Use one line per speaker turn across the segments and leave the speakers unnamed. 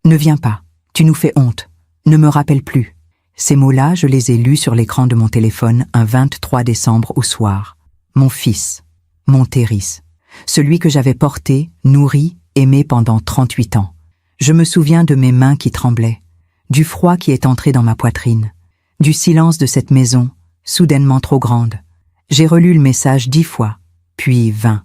Ne viens pas, tu nous fais honte, ne me rappelle plus. Ces mots-là, je les ai lus sur l'écran de mon téléphone un 23 décembre au soir. Mon fils, mon Théris, celui que j'avais porté, nourri, aimé pendant 38 ans. Je me souviens de mes mains qui tremblaient, du froid qui est entré dans ma poitrine, du silence de cette maison, soudainement trop grande. J'ai relu le message 10 fois, puis 20,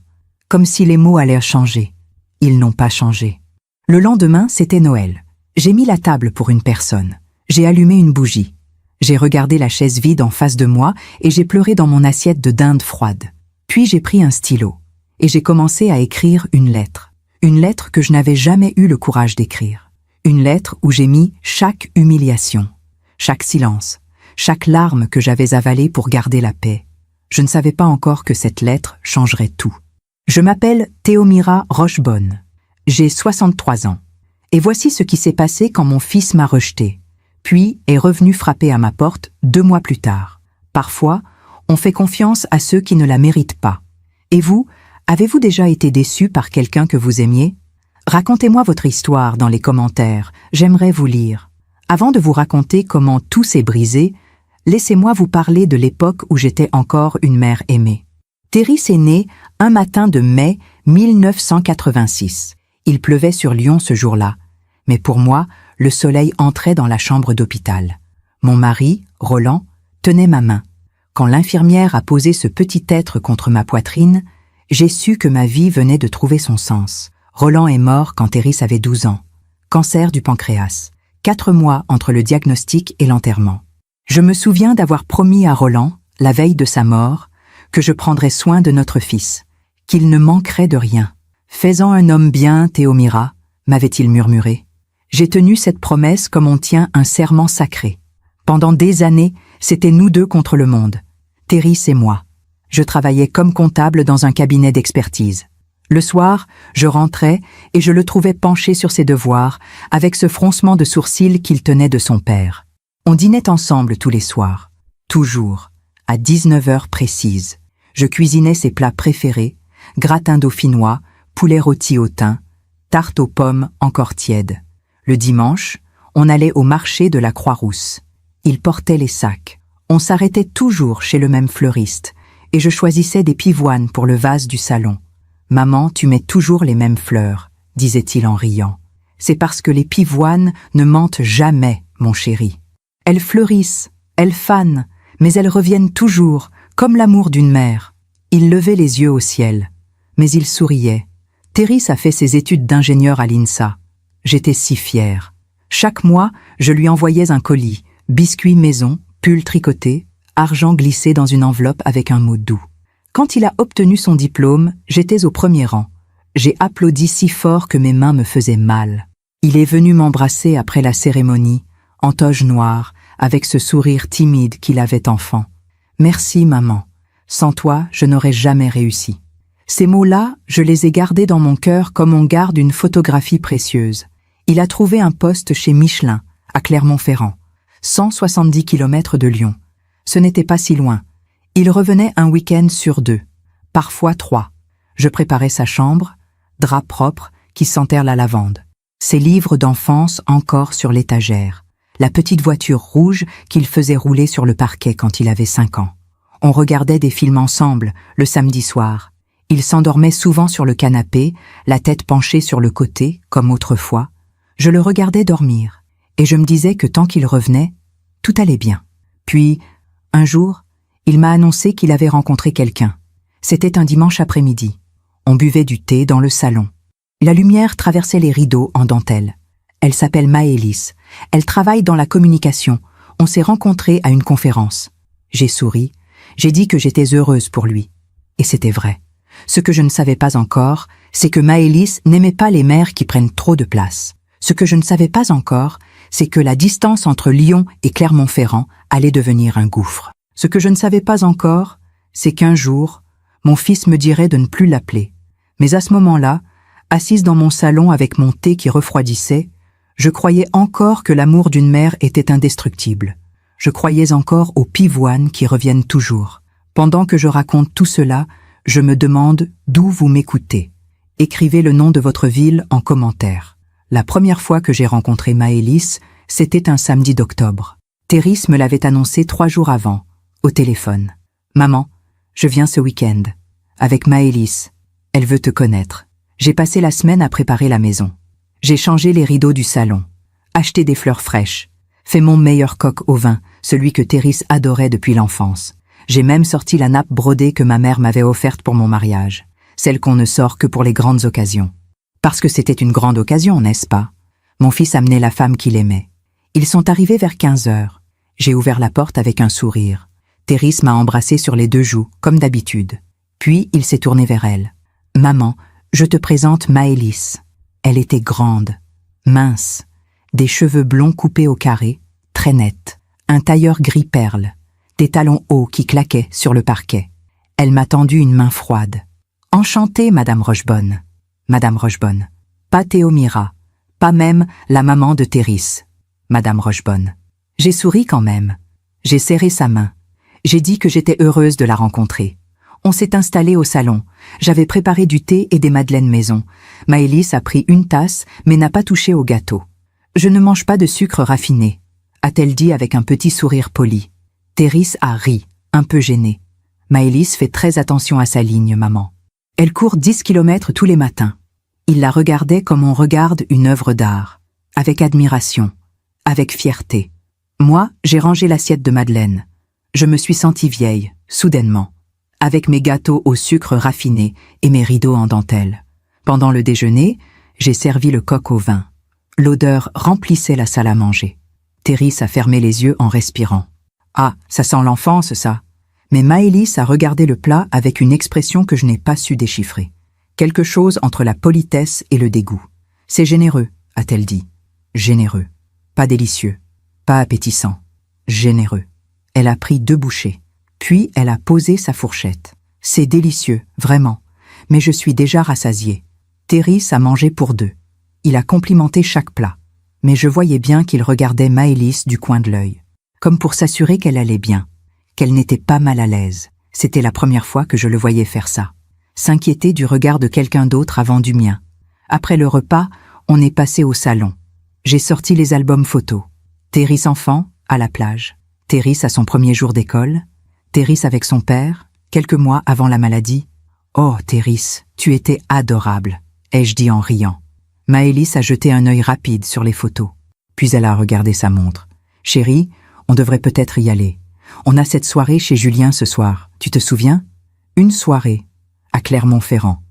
comme si les mots allaient changer. Ils n'ont pas changé. Le lendemain, c'était Noël. J'ai mis la table pour une personne. J'ai allumé une bougie. J'ai regardé la chaise vide en face de moi et j'ai pleuré dans mon assiette de dinde froide. Puis j'ai pris un stylo et j'ai commencé à écrire une lettre. Une lettre que je n'avais jamais eu le courage d'écrire. Une lettre où j'ai mis chaque humiliation, chaque silence, chaque larme que j'avais avalée pour garder la paix. Je ne savais pas encore que cette lettre changerait tout. Je m'appelle Théomira Rochebonne. J'ai 63 ans. Et voici ce qui s'est passé quand mon fils m'a rejeté, puis est revenu frapper à ma porte 2 mois plus tard. Parfois, on fait confiance à ceux qui ne la méritent pas. Et vous, avez-vous déjà été déçu par quelqu'un que vous aimiez? Racontez-moi votre histoire dans les commentaires, j'aimerais vous lire. Avant de vous raconter comment tout s'est brisé, laissez-moi vous parler de l'époque où j'étais encore une mère aimée. Théris est né un matin de mai 1986. Il pleuvait sur Lyon ce jour-là, mais pour moi, le soleil entrait dans la chambre d'hôpital. Mon mari, Roland, tenait ma main. Quand l'infirmière a posé ce petit être contre ma poitrine, j'ai su que ma vie venait de trouver son sens. Roland est mort quand Théris avait 12 ans. Cancer du pancréas. 4 mois entre le diagnostic et l'enterrement. Je me souviens d'avoir promis à Roland, la veille de sa mort, que je prendrais soin de notre fils, qu'il ne manquerait de rien. « Fais-en un homme bien, Théomira », m'avait-il murmuré. J'ai tenu cette promesse comme on tient un serment sacré. Pendant des années, c'était nous deux contre le monde, Théris et moi. Je travaillais comme comptable dans un cabinet d'expertise. Le soir, je rentrais et je le trouvais penché sur ses devoirs, avec ce froncement de sourcils qu'il tenait de son père. On dînait ensemble tous les soirs, toujours, à 19h précises. Je cuisinais ses plats préférés, gratin dauphinois, poulet rôti au thym, tarte aux pommes encore tiède. Le dimanche, on allait au marché de la Croix-Rousse. Il portait les sacs. On s'arrêtait toujours chez le même fleuriste, et je choisissais des pivoines pour le vase du salon. « Maman, tu mets toujours les mêmes fleurs », disait-il en riant. « C'est parce que les pivoines ne mentent jamais, mon chéri. Elles fleurissent, elles fanent, mais elles reviennent toujours, comme l'amour d'une mère. » Il levait les yeux au ciel, mais il souriait. Théris a fait ses études d'ingénieur à l'INSA. J'étais si fière. Chaque mois, je lui envoyais un colis, biscuits maison, pull tricoté, argent glissé dans une enveloppe avec un mot doux. Quand il a obtenu son diplôme, j'étais au premier rang. J'ai applaudi si fort que mes mains me faisaient mal. Il est venu m'embrasser après la cérémonie, en toge noire, avec ce sourire timide qu'il avait enfant. « Merci, maman. Sans toi, je n'aurais jamais réussi. » Ces mots-là, je les ai gardés dans mon cœur comme on garde une photographie précieuse. Il a trouvé un poste chez Michelin, à Clermont-Ferrand, 170 km de Lyon. Ce n'était pas si loin. Il revenait un week-end sur 2, parfois 3. Je préparais sa chambre, draps propres qui sentèrent la lavande. Ses livres d'enfance encore sur l'étagère. La petite voiture rouge qu'il faisait rouler sur le parquet quand il avait 5 ans. On regardait des films ensemble, le samedi soir. Il s'endormait souvent sur le canapé, la tête penchée sur le côté, comme autrefois. Je le regardais dormir, et je me disais que tant qu'il revenait, tout allait bien. Puis, un jour, il m'a annoncé qu'il avait rencontré quelqu'un. C'était un dimanche après-midi. On buvait du thé dans le salon. La lumière traversait les rideaux en dentelle. Elle s'appelle Maëlys. Elle travaille dans la communication. On s'est rencontrés à une conférence. J'ai souri. J'ai dit que j'étais heureuse pour lui. Et c'était vrai. Ce que je ne savais pas encore, c'est que Maëlys n'aimait pas les mères qui prennent trop de place. Ce que je ne savais pas encore, c'est que la distance entre Lyon et Clermont-Ferrand allait devenir un gouffre. Ce que je ne savais pas encore, c'est qu'un jour, mon fils me dirait de ne plus l'appeler. Mais à ce moment-là, assise dans mon salon avec mon thé qui refroidissait, je croyais encore que l'amour d'une mère était indestructible. Je croyais encore aux pivoines qui reviennent toujours. Pendant que je raconte tout cela, je me demande d'où vous m'écoutez. Écrivez le nom de votre ville en commentaire. La première fois que j'ai rencontré Maëlys, c'était un samedi d'octobre. Thérèse me l'avait annoncé 3 jours avant, au téléphone. « Maman, je viens ce week-end. Avec Maëlys. Elle veut te connaître. » J'ai passé la semaine à préparer la maison. J'ai changé les rideaux du salon, acheté des fleurs fraîches, fait mon meilleur coq au vin, celui que Thérèse adorait depuis l'enfance. J'ai même sorti la nappe brodée que ma mère m'avait offerte pour mon mariage, celle qu'on ne sort que pour les grandes occasions. Parce que c'était une grande occasion, n'est-ce pas? Mon fils amenait la femme qu'il aimait. Ils sont arrivés vers 15 heures. J'ai ouvert la porte avec un sourire. Thérèse m'a embrassé sur les 2 joues, comme d'habitude. Puis il s'est tourné vers elle. « Maman, je te présente Maëlys. » Elle était grande, mince, des cheveux blonds coupés au carré, très nets, un tailleur gris perle, des talons hauts qui claquaient sur le parquet. Elle m'a tendu une main froide. « Enchantée, Madame Rochebonne. » Madame Rochebonne. Pas Théomira, pas même la maman de Thérèse. Madame Rochebonne. J'ai souri quand même. J'ai serré sa main. J'ai dit que j'étais heureuse de la rencontrer. On s'est installé au salon. J'avais préparé du thé et des madeleines maison. Maëlys a pris une tasse, mais n'a pas touché au gâteau. « Je ne mange pas de sucre raffiné », a-t-elle dit avec un petit sourire poli. Thérèse a ri, un peu gênée. Maëlys fait très attention à sa ligne, maman. Elle court 10 kilomètres tous les matins. Il la regardait comme on regarde une œuvre d'art, avec admiration, avec fierté. Moi, j'ai rangé l'assiette de madeleine. Je me suis sentie vieille, soudainement, avec mes gâteaux au sucre raffiné et mes rideaux en dentelle. Pendant le déjeuner, j'ai servi le coq au vin. L'odeur remplissait la salle à manger. Thérèse a fermé les yeux en respirant. « Ah, ça sent l'enfance, ça !» Mais Maëlys a regardé le plat avec une expression que je n'ai pas su déchiffrer. Quelque chose entre la politesse et le dégoût. « C'est généreux », a-t-elle dit. « Généreux. Pas délicieux. Pas appétissant. Généreux. » Elle a pris 2 bouchées. Puis elle a posé sa fourchette. « C'est délicieux, vraiment. Mais je suis déjà rassasiée. » Thérèse a mangé pour 2. Il a complimenté chaque plat. Mais je voyais bien qu'il regardait Maëlys du coin de l'œil. Comme pour s'assurer qu'elle allait bien. Qu'elle n'était pas mal à l'aise. C'était la première fois que je le voyais faire ça. S'inquiéter du regard de quelqu'un d'autre avant du mien. Après le repas, on est passé au salon. J'ai sorti les albums photos. Thérèse enfant, à la plage. Thérèse à son premier jour d'école. Thérèse avec son père, quelques mois avant la maladie. « Oh, Thérèse, tu étais adorable », ai-je dit en riant. Maëlys a jeté un œil rapide sur les photos. Puis elle a regardé sa montre. « Chérie, on devrait peut-être y aller. On a cette soirée chez Julien ce soir, tu te souviens? Une soirée, à Clermont-Ferrand,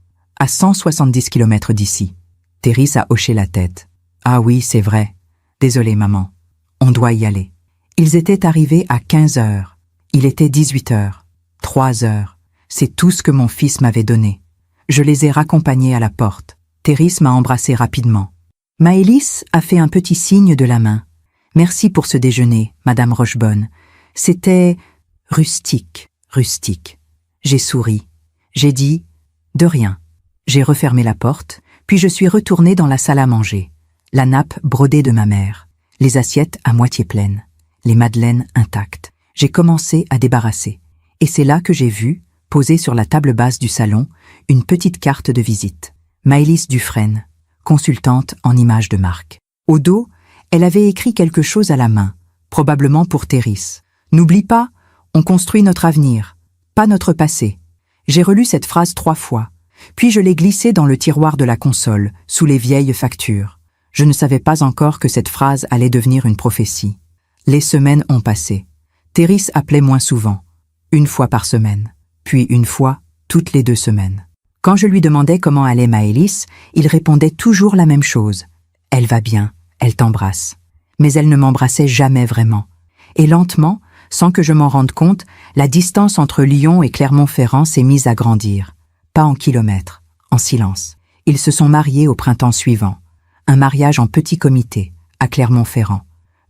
à 170 km d'ici. » Thérèse a hoché la tête. « Ah oui, c'est vrai. Désolée, maman. On doit y aller. » Ils étaient arrivés à 15 heures. Il était 18 heures. 3 heures. C'est tout ce que mon fils m'avait donné. Je les ai raccompagnés à la porte. Thérèse m'a embrassé rapidement. Maëlys a fait un petit signe de la main. « Merci pour ce déjeuner, Madame Rochebonne. C'était rustique, rustique. » J'ai souri. J'ai dit « De rien ». J'ai refermé la porte, puis je suis retournée dans la salle à manger. La nappe brodée de ma mère, les assiettes à moitié pleines, les madeleines intactes. J'ai commencé à débarrasser. Et c'est là que j'ai vu, posée sur la table basse du salon, une petite carte de visite. Maëlys Dufresne, consultante en images de marque. Au dos, elle avait écrit quelque chose à la main, probablement pour Thérèse. « N'oublie pas, on construit notre avenir, pas notre passé. » J'ai relu cette phrase 3 fois, puis je l'ai glissée dans le tiroir de la console, sous les vieilles factures. Je ne savais pas encore que cette phrase allait devenir une prophétie. Les semaines ont passé. Thérèse appelait moins souvent, 1 fois par semaine, puis 1 fois toutes les 2 semaines. Quand je lui demandais comment allait Maëlys, il répondait toujours la même chose. « Elle va bien, elle t'embrasse. » Mais elle ne m'embrassait jamais vraiment. Et lentement, sans que je m'en rende compte, la distance entre Lyon et Clermont-Ferrand s'est mise à grandir. Pas en kilomètres, en silence. Ils se sont mariés au printemps suivant. Un mariage en petit comité, à Clermont-Ferrand,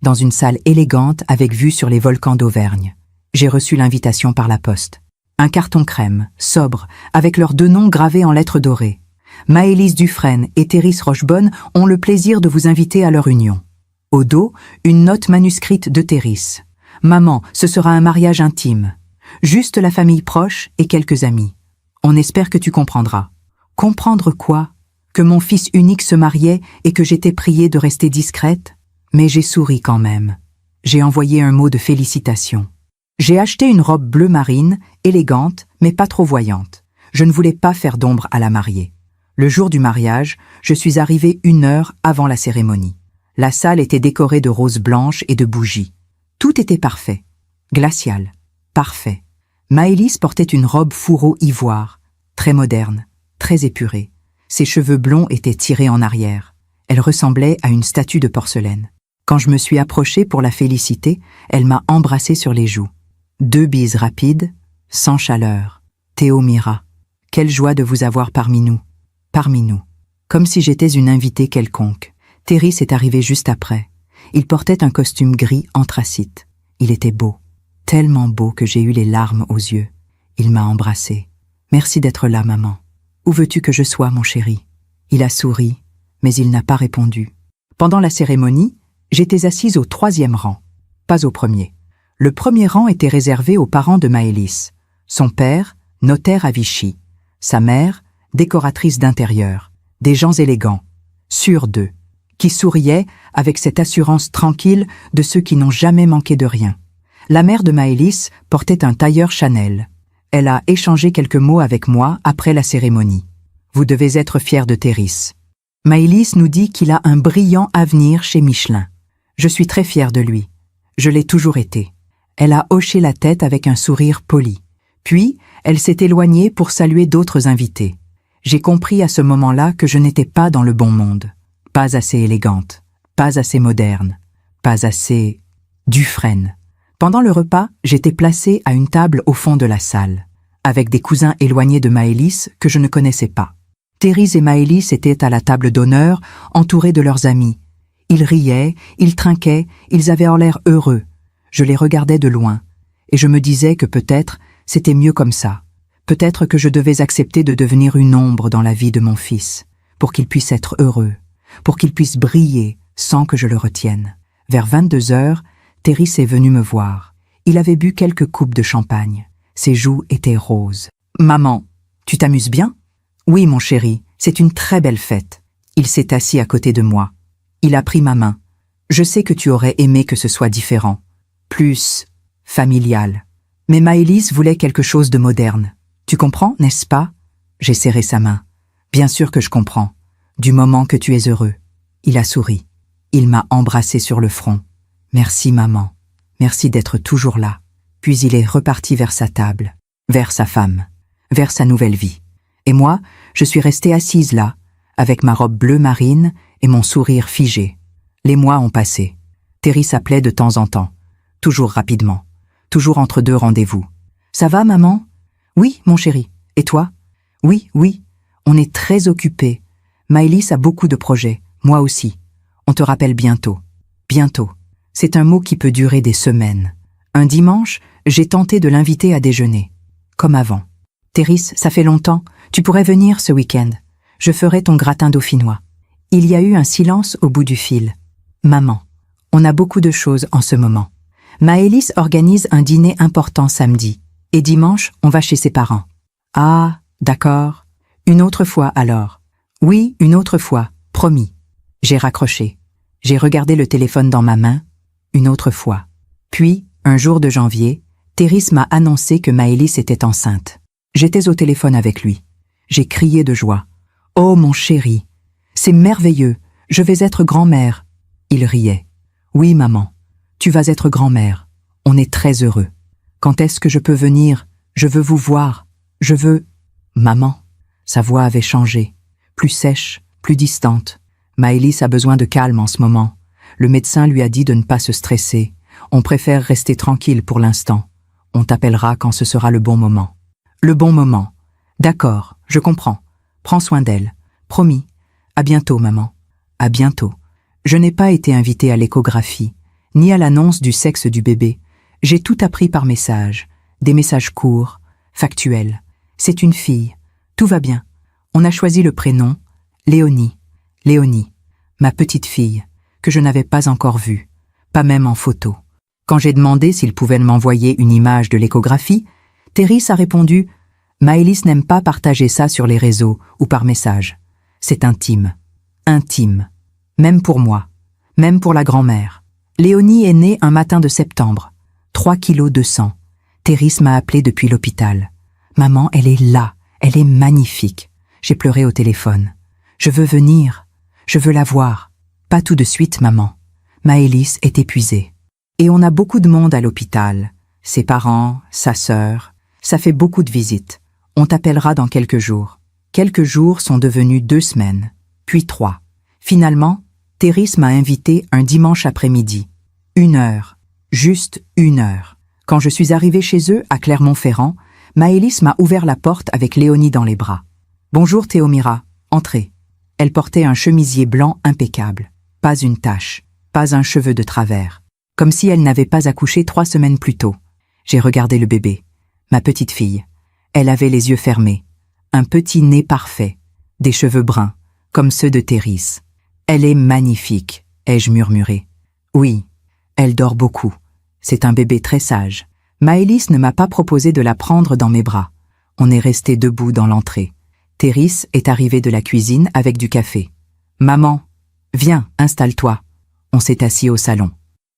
dans une salle élégante avec vue sur les volcans d'Auvergne. J'ai reçu l'invitation par la poste. Un carton crème, sobre, avec leurs 2 noms gravés en lettres dorées. Maëlys Dufresne et Thérèse Rochebonne ont le plaisir de vous inviter à leur union. Au dos, une note manuscrite de Thérèse. « Maman, ce sera un mariage intime. Juste la famille proche et quelques amis. On espère que tu comprendras. » Comprendre quoi? que mon fils unique se mariait et que j'étais priée de rester discrète, mais j'ai souri quand même. J'ai envoyé un mot de félicitation. J'ai acheté une robe bleu marine, élégante, mais pas trop voyante. Je ne voulais pas faire d'ombre à la mariée. Le jour du mariage, je suis arrivée 1 heure avant la cérémonie. La salle était décorée de roses blanches et de bougies. Tout était parfait. Glacial. Parfait. Maëlys portait une robe fourreau ivoire, très moderne, très épurée. Ses cheveux blonds étaient tirés en arrière. Elle ressemblait à une statue de porcelaine. Quand je me suis approchée pour la féliciter, elle m'a embrassée sur les joues. 2 bises rapides, sans chaleur. Théo Mira, quelle joie de vous avoir parmi nous. Parmi nous. Comme si j'étais une invitée quelconque. Terry est arrivé juste après. Il portait un costume gris anthracite. Il était beau. Tellement beau que j'ai eu les larmes aux yeux. Il m'a embrassée. Merci d'être là, maman. Où veux-tu que je sois, mon chéri? Il a souri, mais il n'a pas répondu. Pendant la cérémonie, j'étais assise au 3e rang, pas au 1er. Le 1er rang était réservé aux parents de Maëlys. Son père, notaire à Vichy. Sa mère, décoratrice d'intérieur. Des gens élégants, sûrs d'eux, qui souriaient avec cette assurance tranquille de ceux qui n'ont jamais manqué de rien. La mère de Maëlys portait un tailleur Chanel. Elle a échangé quelques mots avec moi après la cérémonie. Vous devez être fier de Terry. Maëlys nous dit qu'il a un brillant avenir chez Michelin. Je suis très fière de lui. Je l'ai toujours été. Elle a hoché la tête avec un sourire poli. Puis, elle s'est éloignée pour saluer d'autres invités. J'ai compris à ce moment-là que je n'étais pas dans le bon monde. Pas assez élégante, pas assez moderne, pas assez Dufresne. Pendant le repas, j'étais placée à une table au fond de la salle, avec des cousins éloignés de Maëlys que je ne connaissais pas. Terry et Maëlys étaient à la table d'honneur, entourés de leurs amis. Ils riaient, ils trinquaient, ils avaient l'air heureux. Je les regardais de loin, et je me disais que peut-être c'était mieux comme ça. Peut-être que je devais accepter de devenir une ombre dans la vie de mon fils, pour qu'il puisse être heureux, pour qu'il puisse briller sans que je le retienne. Vers 22 heures, Terry est venu me voir. Il avait bu quelques coupes de champagne. Ses joues étaient roses. « Maman, tu t'amuses bien ?»« Oui, mon chéri, c'est une très belle fête. » Il s'est assis à côté de moi. Il a pris ma main. « Je sais que tu aurais aimé que ce soit différent. Plus familial. Mais Maëlys voulait quelque chose de moderne. Tu comprends, n'est-ce pas ?» J'ai serré sa main. « Bien sûr que je comprends. Du moment que tu es heureux. » Il a souri. Il m'a embrassé sur le front. « Merci, maman. Merci d'être toujours là. » Puis il est reparti vers sa table, vers sa femme, vers sa nouvelle vie. Et moi, je suis restée assise là, avec ma robe bleue marine et mon sourire figé. Les mois ont passé. Terry s'appelait de temps en temps, toujours rapidement, toujours entre 2 rendez-vous. « Ça va, maman ?»« Oui, mon chéri. Et toi ?»« Oui, oui. On est très occupés. Maëlys a beaucoup de projets, moi aussi. On te rappelle bientôt. Bientôt. C'est un mot qui peut durer des semaines. Un dimanche, j'ai tenté de l'inviter à déjeuner. Comme avant. « Terry, ça fait longtemps. Tu pourrais venir ce week-end. Je ferai ton gratin dauphinois. » Il y a eu un silence au bout du fil. « Maman, on a beaucoup de choses en ce moment. Maëlys organise un dîner important samedi. Et dimanche, on va chez ses parents. »« Ah, d'accord. Une autre fois alors. »« Oui, une autre fois. Promis. » J'ai raccroché. J'ai regardé le téléphone dans ma main. Une autre fois. Puis, un jour de janvier, Terry m'a annoncé que Maëlys était enceinte. J'étais au téléphone avec lui. J'ai crié de joie. « Oh, mon chéri, c'est merveilleux, je vais être grand-mère. » Il riait. « Oui, maman, tu vas être grand-mère. On est très heureux. Quand est-ce que je peux venir? Je veux vous voir. Je veux... » Maman. Sa voix avait changé. Plus sèche, plus distante. Maëlys a besoin de calme en ce moment. Le médecin lui a dit de ne pas se stresser. On préfère rester tranquille pour l'instant. On t'appellera quand ce sera le bon moment. Le bon moment. D'accord, je comprends. Prends soin d'elle. Promis. À bientôt, maman. À bientôt. Je n'ai pas été invitée à l'échographie, ni à l'annonce du sexe du bébé. J'ai tout appris par message. Des messages courts, factuels. C'est une fille. Tout va bien. On a choisi le prénom Léonie. Léonie, ma petite fille, que je n'avais pas encore vue, pas même en photo. Quand j'ai demandé s'il pouvait m'envoyer une image de l'échographie, Terry a répondu « Maëlys n'aime pas partager ça sur les réseaux ou par message. C'est intime. Intime. Même pour moi. Même pour la grand-mère. Léonie est née un matin de septembre. 3 kilos de sang. Thérèse m'a appelé depuis l'hôpital. Maman, elle est là. Elle est magnifique. J'ai pleuré au téléphone. Je veux venir. Je veux la voir. Pas tout de suite, maman. Maëlys est épuisée. Et on a beaucoup de monde à l'hôpital. Ses parents, sa sœur. Ça fait beaucoup de visites. On t'appellera dans quelques jours. Quelques jours sont devenus 2 semaines. Puis 3. Finalement, Thérèse m'a invité un dimanche après-midi. 1 heure. Juste 1 heure. Quand je suis arrivée chez eux, à Clermont-Ferrand, Maëlys m'a ouvert la porte avec Léonie dans les bras. « Bonjour Théomira, entrez. » Elle portait un chemisier blanc impeccable. Pas une tache, pas un cheveu de travers. Comme si elle n'avait pas accouché 3 semaines plus tôt. J'ai regardé le bébé, ma petite fille. Elle avait les yeux fermés, un petit nez parfait, des cheveux bruns, comme ceux de Thérèse. Elle est magnifique, ai-je murmuré. Oui, elle dort beaucoup. C'est un bébé très sage. Maëlys ne m'a pas proposé de la prendre dans mes bras. On est resté debout dans l'entrée. Thérèse est arrivée de la cuisine avec du café. « Maman, viens, installe-toi. » On s'est assis au salon.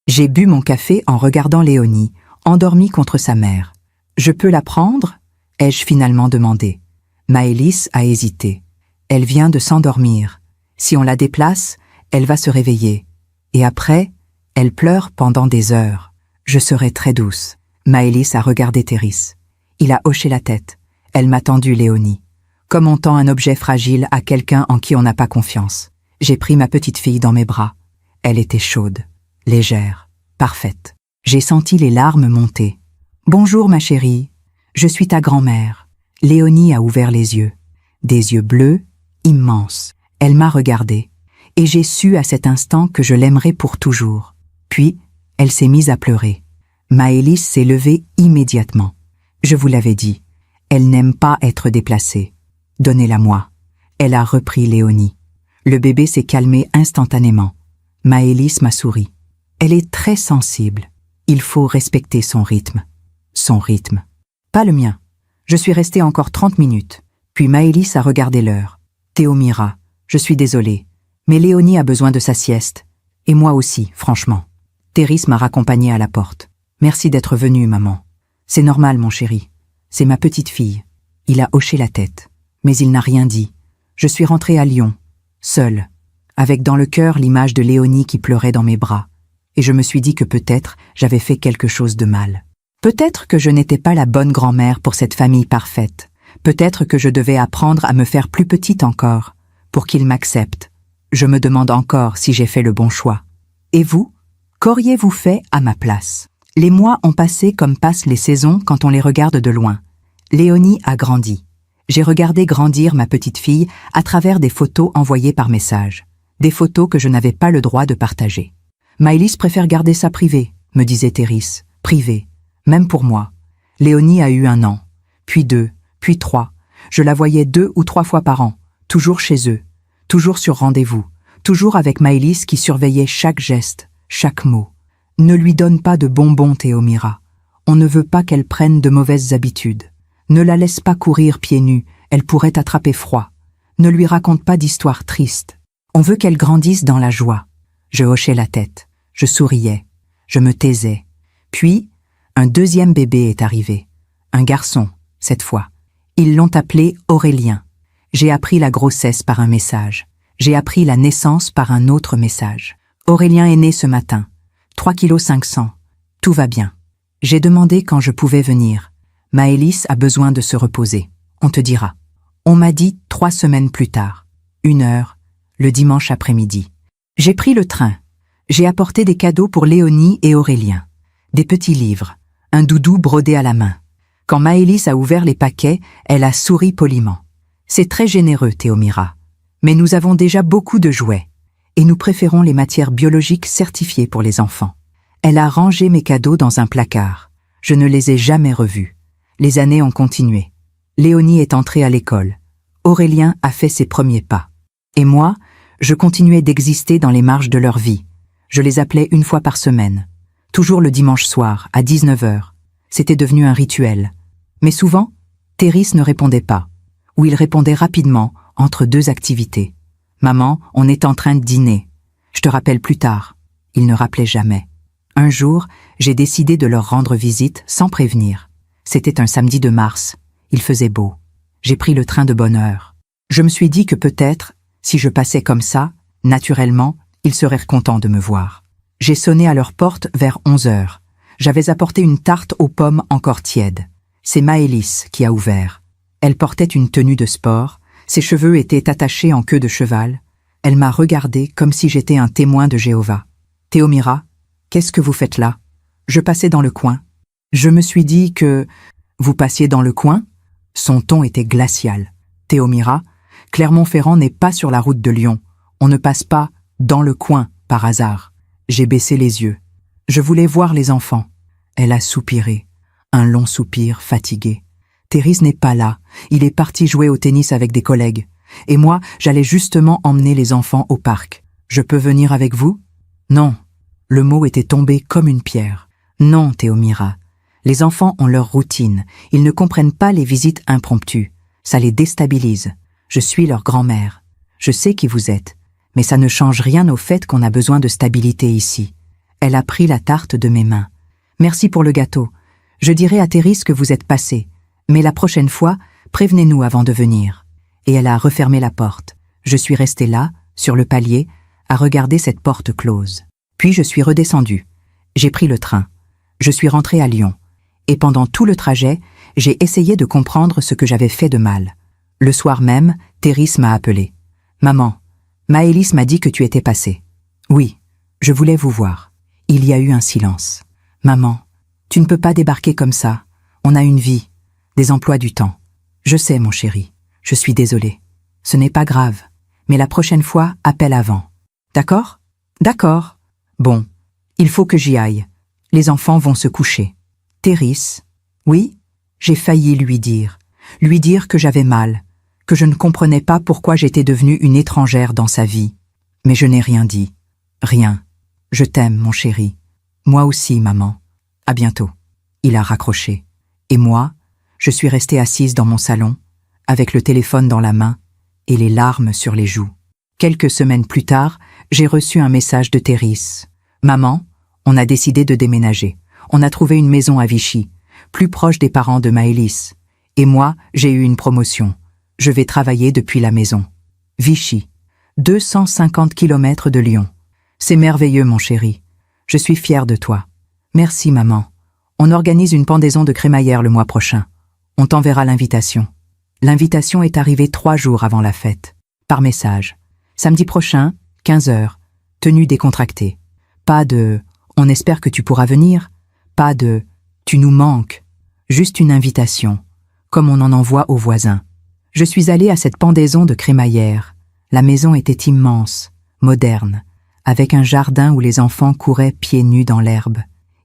J'ai bu mon café en regardant Léonie, endormie contre sa mère. « Je peux la prendre ?» ai-je finalement demandé. Maëlys a hésité. Elle vient de s'endormir. Si on la déplace, elle va se réveiller. Et après, elle pleure pendant des heures. Je serai très douce. Maëlys a regardé Thérèse. Il a hoché la tête. Elle m'a tendu Léonie. Comme on tend un objet fragile à quelqu'un en qui on n'a pas confiance. J'ai pris ma petite fille dans mes bras. Elle était chaude, légère, parfaite. J'ai senti les larmes monter. « Bonjour ma chérie, je suis ta grand-mère. » Léonie a ouvert les yeux. Des yeux bleus, immenses. Elle m'a regardée. Et j'ai su à cet instant que je l'aimerais pour toujours. Puis, elle s'est mise à pleurer. Maëlys s'est levée immédiatement. Je vous l'avais dit, elle n'aime pas être déplacée. Donnez-la-moi. Elle a repris Léonie. Le bébé s'est calmé instantanément. Maëlys m'a souri. Elle est très sensible. Il faut respecter son rythme. Son rythme. Pas le mien. Je suis restée encore 30 minutes. Puis Maëlys a regardé l'heure. Théomira, je suis désolée, mais Léonie a besoin de sa sieste. Et moi aussi, franchement. Thérèse m'a raccompagnée à la porte. Merci d'être venue, maman. C'est normal, mon chéri. C'est ma petite fille. Il a hoché la tête. Mais il n'a rien dit. Je suis rentrée à Lyon, seule, avec dans le cœur l'image de Léonie qui pleurait dans mes bras. Et je me suis dit que peut-être j'avais fait quelque chose de mal. Peut-être que je n'étais pas la bonne grand-mère pour cette famille parfaite. Peut-être que je devais apprendre à me faire plus petite encore, pour qu'ils m'acceptent. Je me demande encore si j'ai fait le bon choix. Et vous, qu'auriez-vous fait à ma place? Les mois ont passé comme passent les saisons quand on les regarde de loin. Léonie a grandi. J'ai regardé grandir ma petite fille à travers des photos envoyées par message. Des photos que je n'avais pas le droit de partager. Maëlys préfère garder ça privé, me disait Thérèse. Privé. Même pour moi. Léonie a eu 1 an. Puis 2. Puis 3. Je la voyais 2 ou 3 fois par an. Toujours chez eux. Toujours sur rendez-vous. Toujours avec Maëlys qui surveillait chaque geste, chaque mot. Ne lui donne pas de bonbons, Théomira. On ne veut pas qu'elle prenne de mauvaises habitudes. Ne la laisse pas courir pieds nus, elle pourrait attraper froid. Ne lui raconte pas d'histoires tristes. On veut qu'elle grandisse dans la joie. Je hochais la tête, je souriais, je me taisais. Puis, un 2e bébé est arrivé. Un garçon, cette fois. Ils l'ont appelé Aurélien. J'ai appris la grossesse par un message. J'ai appris la naissance par un autre message. Aurélien est né ce matin. 3,5 kg. Tout va bien. J'ai demandé quand je pouvais venir. Maëlys a besoin de se reposer. On te dira. On m'a dit 3 semaines plus tard. 1 heure, le dimanche après-midi. J'ai pris le train. J'ai apporté des cadeaux pour Léonie et Aurélien. Des petits livres. Un doudou brodé à la main. Quand Maëlys a ouvert les paquets, elle a souri poliment. C'est très généreux, Théomira. Mais nous avons déjà beaucoup de jouets. Et nous préférons les matières biologiques certifiées pour les enfants. Elle a rangé mes cadeaux dans un placard. Je ne les ai jamais revus. Les années ont continué. Léonie est entrée à l'école. Aurélien a fait ses premiers pas. Et moi, je continuais d'exister dans les marges de leur vie. Je les appelais 1 fois par semaine. Toujours le dimanche soir, à 19 h. C'était devenu un rituel. Mais souvent, Thérèse ne répondait pas. Ou il répondait rapidement, entre deux activités. Maman, on est en train de dîner. Je te rappelle plus tard. Il ne rappelait jamais. Un jour, j'ai décidé de leur rendre visite sans prévenir. C'était un samedi de mars. Il faisait beau. J'ai pris le train de bonne heure. Je me suis dit que peut-être, si je passais comme ça, naturellement, ils seraient contents de me voir. J'ai sonné à leur porte vers 11 heures. J'avais apporté une tarte aux pommes encore tiède. C'est Maëlys qui a ouvert. Elle portait une tenue de sport, ses cheveux étaient attachés en queue de cheval. Elle m'a regardé comme si j'étais un témoin de Jéhovah. « Théomira, qu'est-ce que vous faites là ?» Je passais dans le coin. Je me suis dit que... « Vous passiez dans le coin ?» Son ton était glacial. « Théomira, Clermont-Ferrand n'est pas sur la route de Lyon. On ne passe pas dans le coin par hasard. » J'ai baissé les yeux. Je voulais voir les enfants. Elle a soupiré. Un long soupir, fatigué. Thérèse n'est pas là. Il est parti jouer au tennis avec des collègues. Et moi, j'allais justement emmener les enfants au parc. Je peux venir avec vous ? Non. Le mot était tombé comme une pierre. Non, Théomira. Les enfants ont leur routine. Ils ne comprennent pas les visites impromptues. Ça les déstabilise. Je suis leur grand-mère. Je sais qui vous êtes. Mais ça ne change rien au fait qu'on a besoin de stabilité ici. Elle a pris la tarte de mes mains. Merci pour le gâteau. Je dirai à Thérèse que vous êtes passé. Mais la prochaine fois, prévenez-nous avant de venir. Et elle a refermé la porte. Je suis restée là, sur le palier, à regarder cette porte close. Puis je suis redescendue. J'ai pris le train. Je suis rentrée à Lyon. Et pendant tout le trajet, j'ai essayé de comprendre ce que j'avais fait de mal. Le soir même, Thérèse m'a appelée. « Maman, Maëlys m'a dit que tu étais passée. »« Oui, je voulais vous voir. » Il y a eu un silence. « Maman, tu ne peux pas débarquer comme ça. On a une vie, des emplois du temps. Je sais, mon chéri. Je suis désolée. Ce n'est pas grave. Mais la prochaine fois, appelle avant. D'accord ? D'accord. Bon, il faut que j'y aille. Les enfants vont se coucher. Thérèse ? Oui ? J'ai failli lui dire que j'avais mal, que je ne comprenais pas pourquoi j'étais devenue une étrangère dans sa vie. Mais je n'ai rien dit. Rien. Je t'aime, mon chéri. Moi aussi, maman. À bientôt. Il a raccroché. Et moi, je suis restée assise dans mon salon, avec le téléphone dans la main et les larmes sur les joues. Quelques semaines plus tard, j'ai reçu un message de Thérèse. « Maman, on a décidé de déménager. On a trouvé une maison à Vichy, plus proche des parents de Maëlys. Et moi, j'ai eu une promotion. Je vais travailler depuis la maison. Vichy, 250 km de Lyon. C'est merveilleux, mon chéri. Je suis fière de toi. Merci, maman. On organise une pendaison de crémaillère le mois prochain. On t'enverra l'invitation. » L'invitation est arrivée 3 jours avant la fête. Par message. Samedi prochain, 15 heures. Tenue décontractée. Pas de « on espère que tu pourras venir ». Pas de « tu nous manques ». Juste une invitation, comme on en envoie aux voisins. Je suis allée à cette pendaison de crémaillère. La maison était immense, moderne, avec un jardin où les enfants couraient pieds nus dans l'herbe.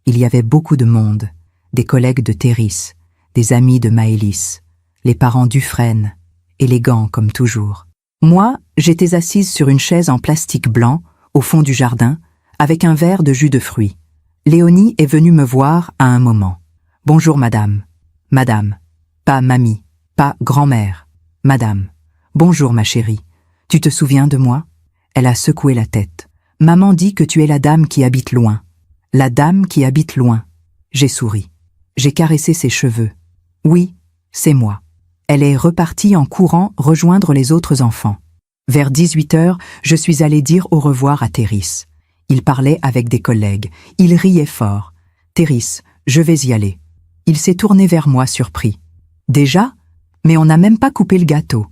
Il y avait beaucoup de monde, des collègues de Thérèse, des amis de Maëlys, les parents Dufresne, élégants comme toujours. Moi, j'étais assise sur une chaise en plastique blanc, au fond du jardin, avec un verre de jus de fruits. Léonie est venue me voir à un moment. « Bonjour, madame. »« Madame. » Pas mamie, pas grand-mère. « Madame. »« Bonjour, ma chérie. Tu te souviens de moi ?» Elle a secoué la tête. « Maman dit que tu es la dame qui habite loin. »« La dame qui habite loin. » J'ai souri. J'ai caressé ses cheveux. « Oui, c'est moi. » Elle est repartie en courant rejoindre les autres enfants. Vers 18 heures, je suis allée dire au revoir à Thérèse. Il parlait avec des collègues. Il riait fort. « Thérèse, je vais y aller. » Il s'est tourné vers moi surpris. « Déjà ? Mais on n'a même pas coupé le gâteau. »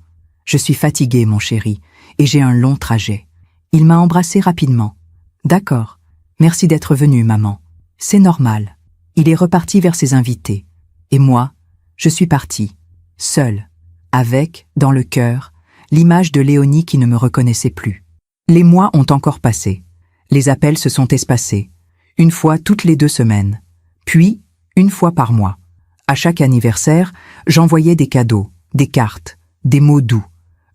Je suis fatiguée, mon chéri, et j'ai un long trajet. Il m'a embrassée rapidement. « D'accord. Merci d'être venue, maman. C'est normal. » Il est reparti vers ses invités. Et moi, je suis partie, seule, avec, dans le cœur, l'image de Léonie qui ne me reconnaissait plus. Les mois ont encore passé. Les appels se sont espacés. Une fois toutes les 2 semaines. Puis, une fois par mois. À chaque anniversaire, j'envoyais des cadeaux, des cartes, des mots doux.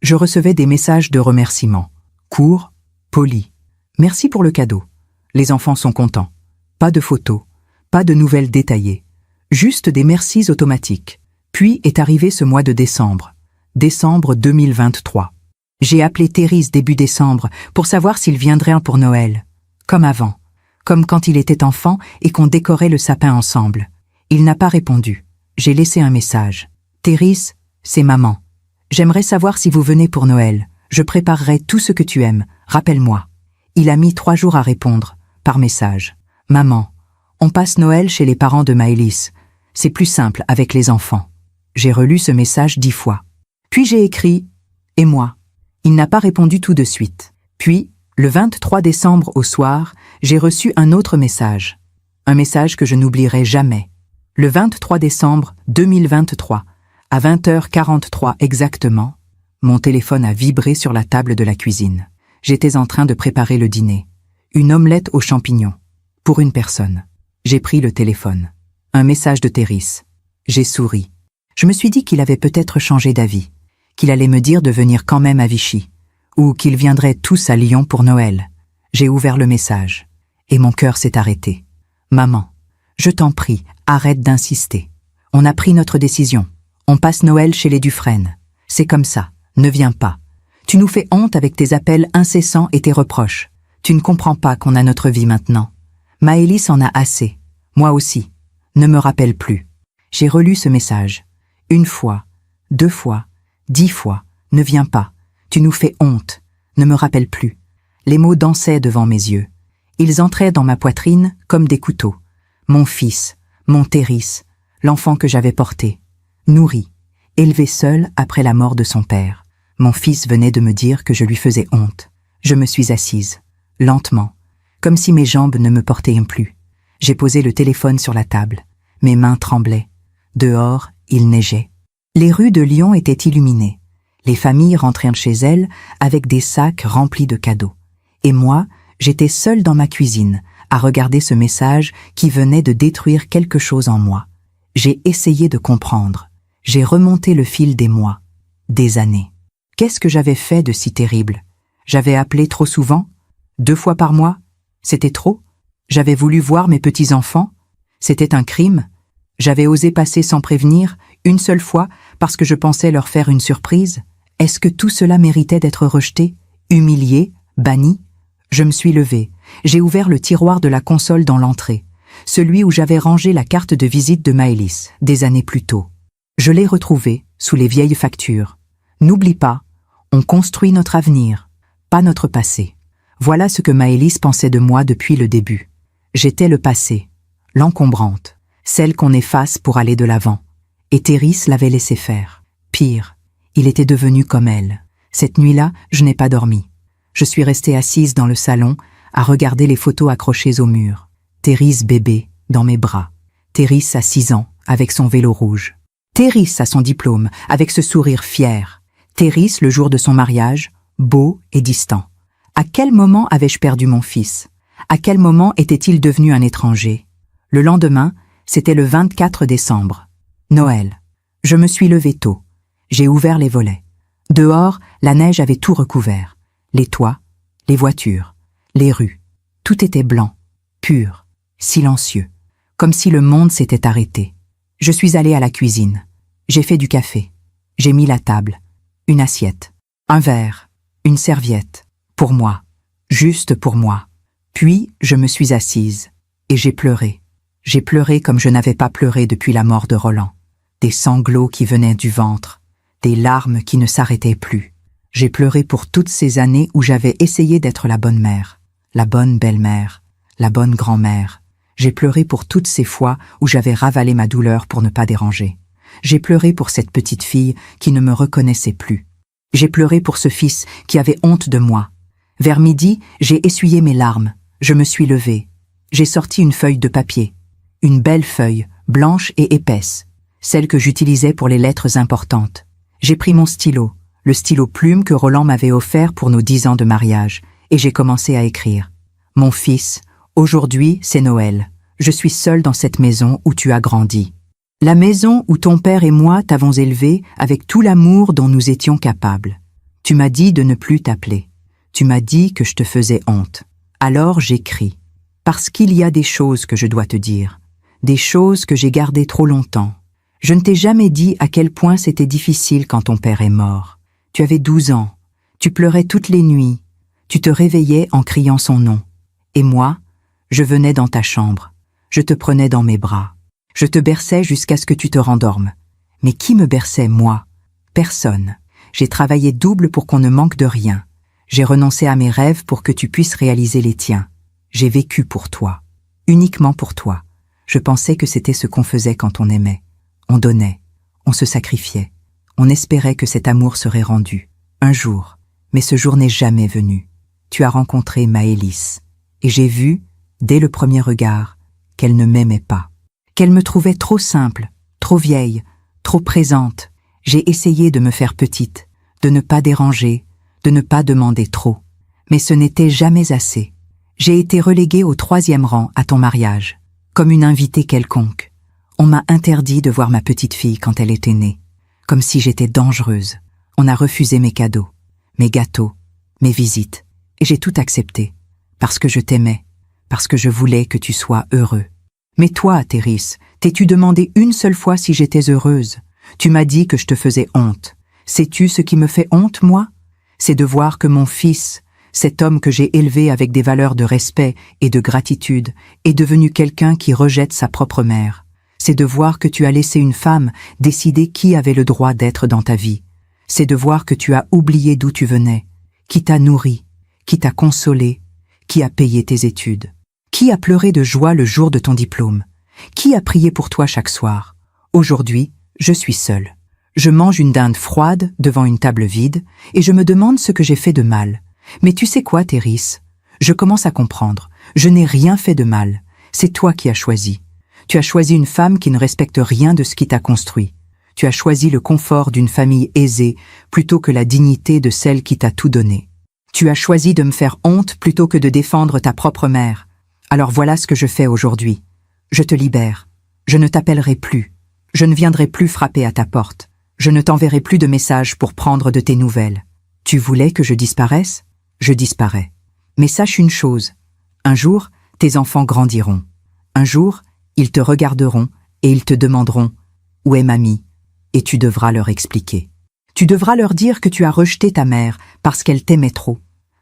Je recevais des messages de remerciement. Courts, polis. Merci pour le cadeau. Les enfants sont contents. Pas de photos, pas de nouvelles détaillées. Juste des merci automatiques. Puis est arrivé ce mois de décembre. Décembre 2023. J'ai appelé Thérèse début décembre pour savoir s'il viendrait pour Noël. Comme avant. Comme quand il était enfant et qu'on décorait le sapin ensemble. Il n'a pas répondu. J'ai laissé un message. Thérèse, c'est maman. J'aimerais savoir si vous venez pour Noël. Je préparerai tout ce que tu aimes. Rappelle-moi. Il a mis 3 jours à répondre, par message. Maman, on passe Noël chez les parents de Maëlys. C'est plus simple avec les enfants. J'ai relu ce message 10 fois. Puis j'ai écrit « Et moi ?» Il n'a pas répondu tout de suite. Puis, le 23 décembre au soir, j'ai reçu un autre message. Un message que je n'oublierai jamais. Le 23 décembre 2023, à 20h43 exactement, mon téléphone a vibré sur la table de la cuisine. J'étais en train de préparer le dîner. Une omelette aux champignons. Pour une personne. J'ai pris le téléphone. Un message de Thérèse. J'ai souri. Je me suis dit qu'il avait peut-être changé d'avis. Qu'il allait me dire de venir quand même à Vichy. Ou qu'ils viendraient tous à Lyon pour Noël. J'ai ouvert le message. Et mon cœur s'est arrêté. Maman, je t'en prie, arrête d'insister. On a pris notre décision. On passe Noël chez les Dufresne. C'est comme ça. Ne viens pas. Tu nous fais honte avec tes appels incessants et tes reproches. Tu ne comprends pas qu'on a notre vie maintenant. Maëlys en a assez. Moi aussi. Ne me rappelle plus. J'ai relu ce message. 1 fois, 2 fois, 10 fois. Ne viens pas. Tu nous fais honte. Ne me rappelle plus. Les mots dansaient devant mes yeux. Ils entraient dans ma poitrine comme des couteaux. Mon fils, mon Thérèse, l'enfant que j'avais porté, nourri, élevé seul après la mort de son père. Mon fils venait de me dire que je lui faisais honte. Je me suis assise, lentement, comme si mes jambes ne me portaient plus. J'ai posé le téléphone sur la table. Mes mains tremblaient. Dehors, il neigeait. Les rues de Lyon étaient illuminées. Les familles rentrèrent chez elles avec des sacs remplis de cadeaux. Et moi, j'étais seule dans ma cuisine, à regarder ce message qui venait de détruire quelque chose en moi. J'ai essayé de comprendre. J'ai remonté le fil des mois, des années. Qu'est-ce que j'avais fait de si terrible? J'avais appelé trop souvent? 2 fois par mois? C'était trop? J'avais voulu voir mes petits-enfants? C'était un crime? J'avais osé passer sans prévenir, une seule fois, parce que je pensais leur faire une surprise? Est-ce que tout cela méritait d'être rejeté, humilié, banni? Je me suis levée. J'ai ouvert le tiroir de la console dans l'entrée, celui où j'avais rangé la carte de visite de Maëlys, des années plus tôt. Je l'ai retrouvée, sous les vieilles factures. N'oublie pas, on construit notre avenir, pas notre passé. Voilà ce que Maëlys pensait de moi depuis le début. J'étais le passé, l'encombrante, celle qu'on efface pour aller de l'avant. Et Thérèse l'avait laissé faire. Pire, il était devenu comme elle. Cette nuit-là, je n'ai pas dormi. Je suis restée assise dans le salon, à regarder les photos accrochées au mur. Thérèse bébé, dans mes bras. Thérèse à 6 ans, avec son vélo rouge. Thérèse à son diplôme, avec ce sourire fier. Thérèse le jour de son mariage, beau et distant. À quel moment avais-je perdu mon fils? À quel moment était-il devenu un étranger? Le lendemain, c'était le 24 décembre. Noël. Je me suis levée tôt. J'ai ouvert les volets. Dehors, la neige avait tout recouvert. Les toits, les voitures, les rues. Tout était blanc, pur, silencieux, comme si le monde s'était arrêté. Je suis allée à la cuisine. J'ai fait du café. J'ai mis la table, une assiette, un verre, une serviette, pour moi, juste pour moi. Puis, je me suis assise, et j'ai pleuré. J'ai pleuré comme je n'avais pas pleuré depuis la mort de Roland. Des sanglots qui venaient du ventre, des larmes qui ne s'arrêtaient plus. J'ai pleuré pour toutes ces années où j'avais essayé d'être la bonne mère, la bonne belle-mère, la bonne grand-mère. J'ai pleuré pour toutes ces fois où j'avais ravalé ma douleur pour ne pas déranger. J'ai pleuré pour cette petite fille qui ne me reconnaissait plus. J'ai pleuré pour ce fils qui avait honte de moi. Vers midi, j'ai essuyé mes larmes. Je me suis levée. J'ai sorti une feuille de papier. Une belle feuille, blanche et épaisse, celle que j'utilisais pour les lettres importantes. J'ai pris mon stylo, le stylo plume que Roland m'avait offert pour nos 10 ans de mariage, et j'ai commencé à écrire. Mon fils, aujourd'hui c'est Noël. Je suis seule dans cette maison où tu as grandi. La maison où ton père et moi t'avons élevé avec tout l'amour dont nous étions capables. Tu m'as dit de ne plus t'appeler. Tu m'as dit que je te faisais honte. Alors j'écris. Parce qu'il y a des choses que je dois te dire. Des choses que j'ai gardées trop longtemps. Je ne t'ai jamais dit à quel point c'était difficile quand ton père est mort. Tu avais 12 ans. Tu pleurais toutes les nuits, tu te réveillais en criant son nom. Et moi, je venais dans ta chambre, je te prenais dans mes bras. Je te berçais jusqu'à ce que tu te rendormes. Mais qui me berçait, moi? Personne. J'ai travaillé double pour qu'on ne manque de rien. J'ai renoncé à mes rêves pour que tu puisses réaliser les tiens. J'ai vécu pour toi. Uniquement pour toi. Je pensais que c'était ce qu'on faisait quand on aimait. On donnait. On se sacrifiait. On espérait que cet amour serait rendu. Un jour. Mais ce jour n'est jamais venu. Tu as rencontré Maëlys. Et j'ai vu, dès le premier regard, qu'elle ne m'aimait pas. Qu'elle me trouvait trop simple, trop vieille, trop présente. J'ai essayé de me faire petite, de ne pas déranger, de ne pas demander trop. Mais ce n'était jamais assez. J'ai été reléguée au 3e rang à ton mariage, comme une invitée quelconque. On m'a interdit de voir ma petite fille quand elle était née, comme si j'étais dangereuse. On a refusé mes cadeaux, mes gâteaux, mes visites, et j'ai tout accepté, parce que je t'aimais, parce que je voulais que tu sois heureux. Mais toi, Théris, t'es-tu demandé une seule fois si j'étais heureuse? Tu m'as dit que je te faisais honte. Sais-tu ce qui me fait honte, moi? C'est de voir que mon fils, cet homme que j'ai élevé avec des valeurs de respect et de gratitude, est devenu quelqu'un qui rejette sa propre mère. C'est de voir que tu as laissé une femme décider qui avait le droit d'être dans ta vie. C'est de voir que tu as oublié d'où tu venais, qui t'a nourri, qui t'a consolé, qui a payé tes études. Qui a pleuré de joie le jour de ton diplôme? Qui a prié pour toi chaque soir? Aujourd'hui, je suis seule. Je mange une dinde froide devant une table vide et je me demande ce que j'ai fait de mal. Mais tu sais quoi, Théris? Je commence à comprendre. Je n'ai rien fait de mal. C'est toi qui as choisi. Tu as choisi une femme qui ne respecte rien de ce qui t'a construit. Tu as choisi le confort d'une famille aisée plutôt que la dignité de celle qui t'a tout donné. Tu as choisi de me faire honte plutôt que de défendre ta propre mère. Alors voilà ce que je fais aujourd'hui. Je te libère. Je ne t'appellerai plus. Je ne viendrai plus frapper à ta porte. Je ne t'enverrai plus de messages pour prendre de tes nouvelles. Tu voulais que je disparaisse? Je disparais. Mais sache une chose. Un jour, tes enfants grandiront. Un jour, ils te regarderont et ils te demanderont « Où est mamie ?» Et tu devras leur expliquer. Tu devras leur dire que tu as rejeté ta mère parce qu'elle t'aimait trop,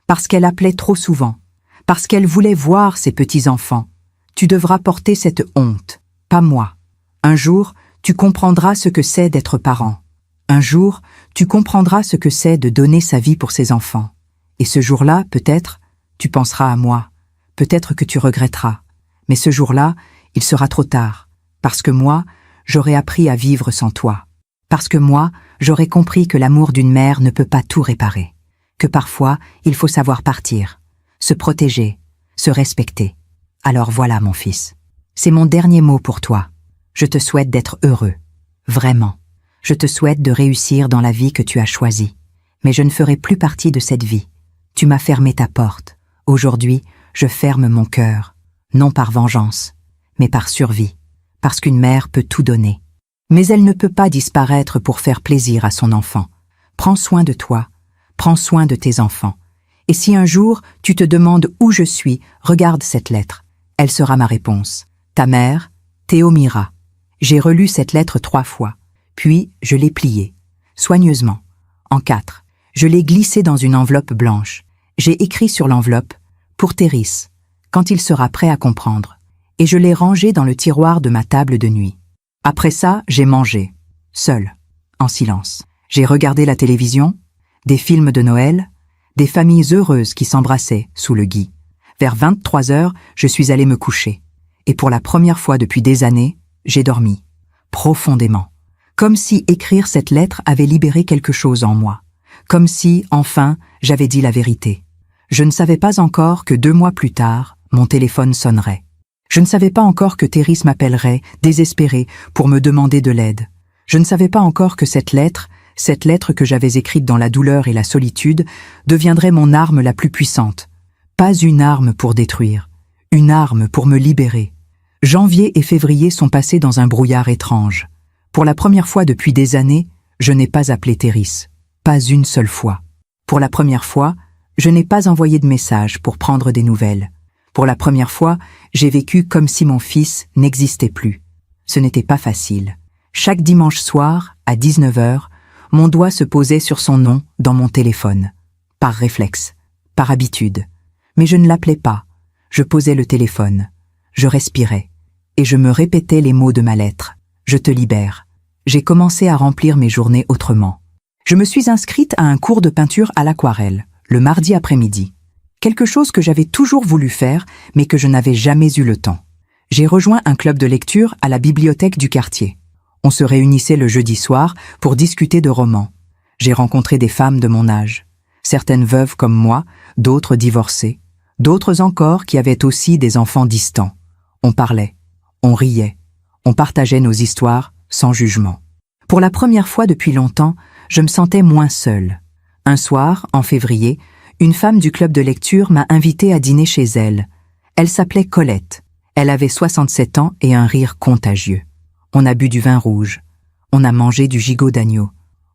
parce qu'elle appelait trop souvent, parce qu'elle voulait voir ses petits-enfants. Tu devras porter cette honte, pas moi. Un jour, tu comprendras ce que c'est d'être parent. Un jour, tu comprendras ce que c'est de donner sa vie pour ses enfants. Et ce jour-là, peut-être, tu penseras à moi. Peut-être que tu regretteras. Mais ce jour-là, il sera trop tard. Parce que moi, j'aurai appris à vivre sans toi. Parce que moi, j'aurai compris que l'amour d'une mère ne peut pas tout réparer. Que parfois, il faut savoir partir. Se protéger, se respecter. Alors voilà, mon fils. C'est mon dernier mot pour toi. Je te souhaite d'être heureux. Vraiment. Je te souhaite de réussir dans la vie que tu as choisie. Mais je ne ferai plus partie de cette vie. Tu m'as fermé ta porte. Aujourd'hui, je ferme mon cœur. Non par vengeance, mais par survie. Parce qu'une mère peut tout donner. Mais elle ne peut pas disparaître pour faire plaisir à son enfant. Prends soin de toi. Prends soin de tes enfants. Et si un jour, tu te demandes où je suis, regarde cette lettre. Elle sera ma réponse. Ta mère, Théomira. J'ai relu cette lettre 3 fois. Puis, je l'ai pliée. Soigneusement. En 4. Je l'ai glissée dans une enveloppe blanche. J'ai écrit sur l'enveloppe « Pour Théris, quand il sera prêt à comprendre ». Et je l'ai rangée dans le tiroir de ma table de nuit. Après ça, j'ai mangé. Seule. En silence. J'ai regardé la télévision, des films de Noël, des familles heureuses qui s'embrassaient sous le gui. Vers 23 heures, je suis allée me coucher. Et pour la première fois depuis des années, j'ai dormi. Profondément. Comme si écrire cette lettre avait libéré quelque chose en moi. Comme si, enfin, j'avais dit la vérité. Je ne savais pas encore que 2 mois plus tard, mon téléphone sonnerait. Je ne savais pas encore que Théris m'appellerait, désespérée, pour me demander de l'aide. Je ne savais pas encore que cette lettre que j'avais écrite dans la douleur et la solitude, deviendrait mon arme la plus puissante. Pas une arme pour détruire, une arme pour me libérer. Janvier et février sont passés dans un brouillard étrange. Pour la première fois depuis des années, je n'ai pas appelé Théris. Pas une seule fois. Pour la première fois, je n'ai pas envoyé de message pour prendre des nouvelles. Pour la première fois, j'ai vécu comme si mon fils n'existait plus. Ce n'était pas facile. Chaque dimanche soir, à 19 h, mon doigt se posait sur son nom dans mon téléphone. par réflexe, par habitude. Mais je ne l'appelais pas. Je posais le téléphone. Je respirais. Et je me répétais les mots de ma lettre. Je te libère. J'ai commencé à remplir mes journées autrement. Je me suis inscrite à un cours de peinture à l'aquarelle, le mardi après-midi. Quelque chose que j'avais toujours voulu faire, mais que je n'avais jamais eu le temps. J'ai rejoint un club de lecture à la bibliothèque du quartier. On se réunissait le jeudi soir pour discuter de romans. J'ai rencontré des femmes de mon âge. Certaines veuves comme moi, d'autres divorcées, d'autres encore qui avaient aussi des enfants distants. On parlait, on riait, on partageait nos histoires sans jugement. Pour la première fois depuis longtemps, je me sentais moins seule. Un soir, en février, une femme du club de lecture m'a invitée à dîner chez elle. Elle s'appelait Colette. Elle avait 67 ans et un rire contagieux. On a bu du vin rouge. On a mangé du gigot d'agneau.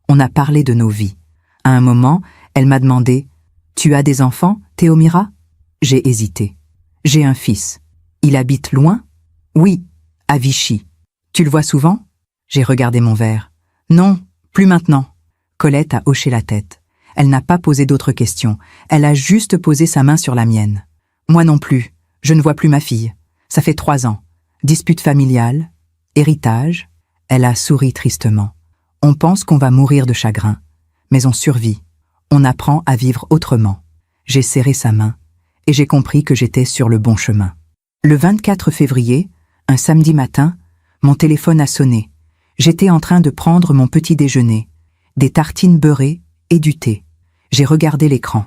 On a parlé de nos vies. À un moment, elle m'a demandé « Tu as des enfants, Théomira ?» J'ai hésité. « J'ai un fils. Il habite loin ?»« Oui, à Vichy. »« Tu le vois souvent ?» J'ai regardé mon verre. « Non, plus maintenant. » Colette a hoché la tête. Elle n'a pas posé d'autres questions. Elle a juste posé sa main sur la mienne. « Moi non plus. Je ne vois plus ma fille. Ça fait 3 ans. Dispute familiale. Héritage. » Elle a souri tristement. « On pense qu'on va mourir de chagrin. Mais on survit. On apprend à vivre autrement. » J'ai serré sa main et j'ai compris que j'étais sur le bon chemin. Le 24 février, un samedi matin, mon téléphone a sonné. J'étais en train de prendre mon petit déjeuner, des tartines beurrées et du thé. J'ai regardé l'écran.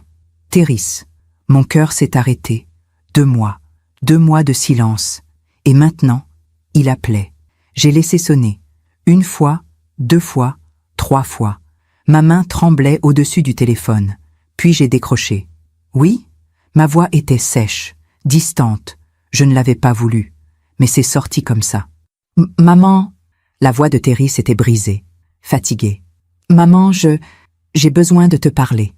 Théris. Mon cœur s'est arrêté. 2 mois. 2 mois de silence. Et maintenant, il appelait. J'ai laissé sonner. 1 fois, 2 fois, 3 fois. Ma main tremblait au-dessus du téléphone. Puis j'ai décroché. Oui, ma voix était sèche, distante. Je ne l'avais pas voulu. Mais c'est sorti comme ça. « Maman !» La voix de Théris était brisée, fatiguée. « Maman, j'ai besoin de te parler.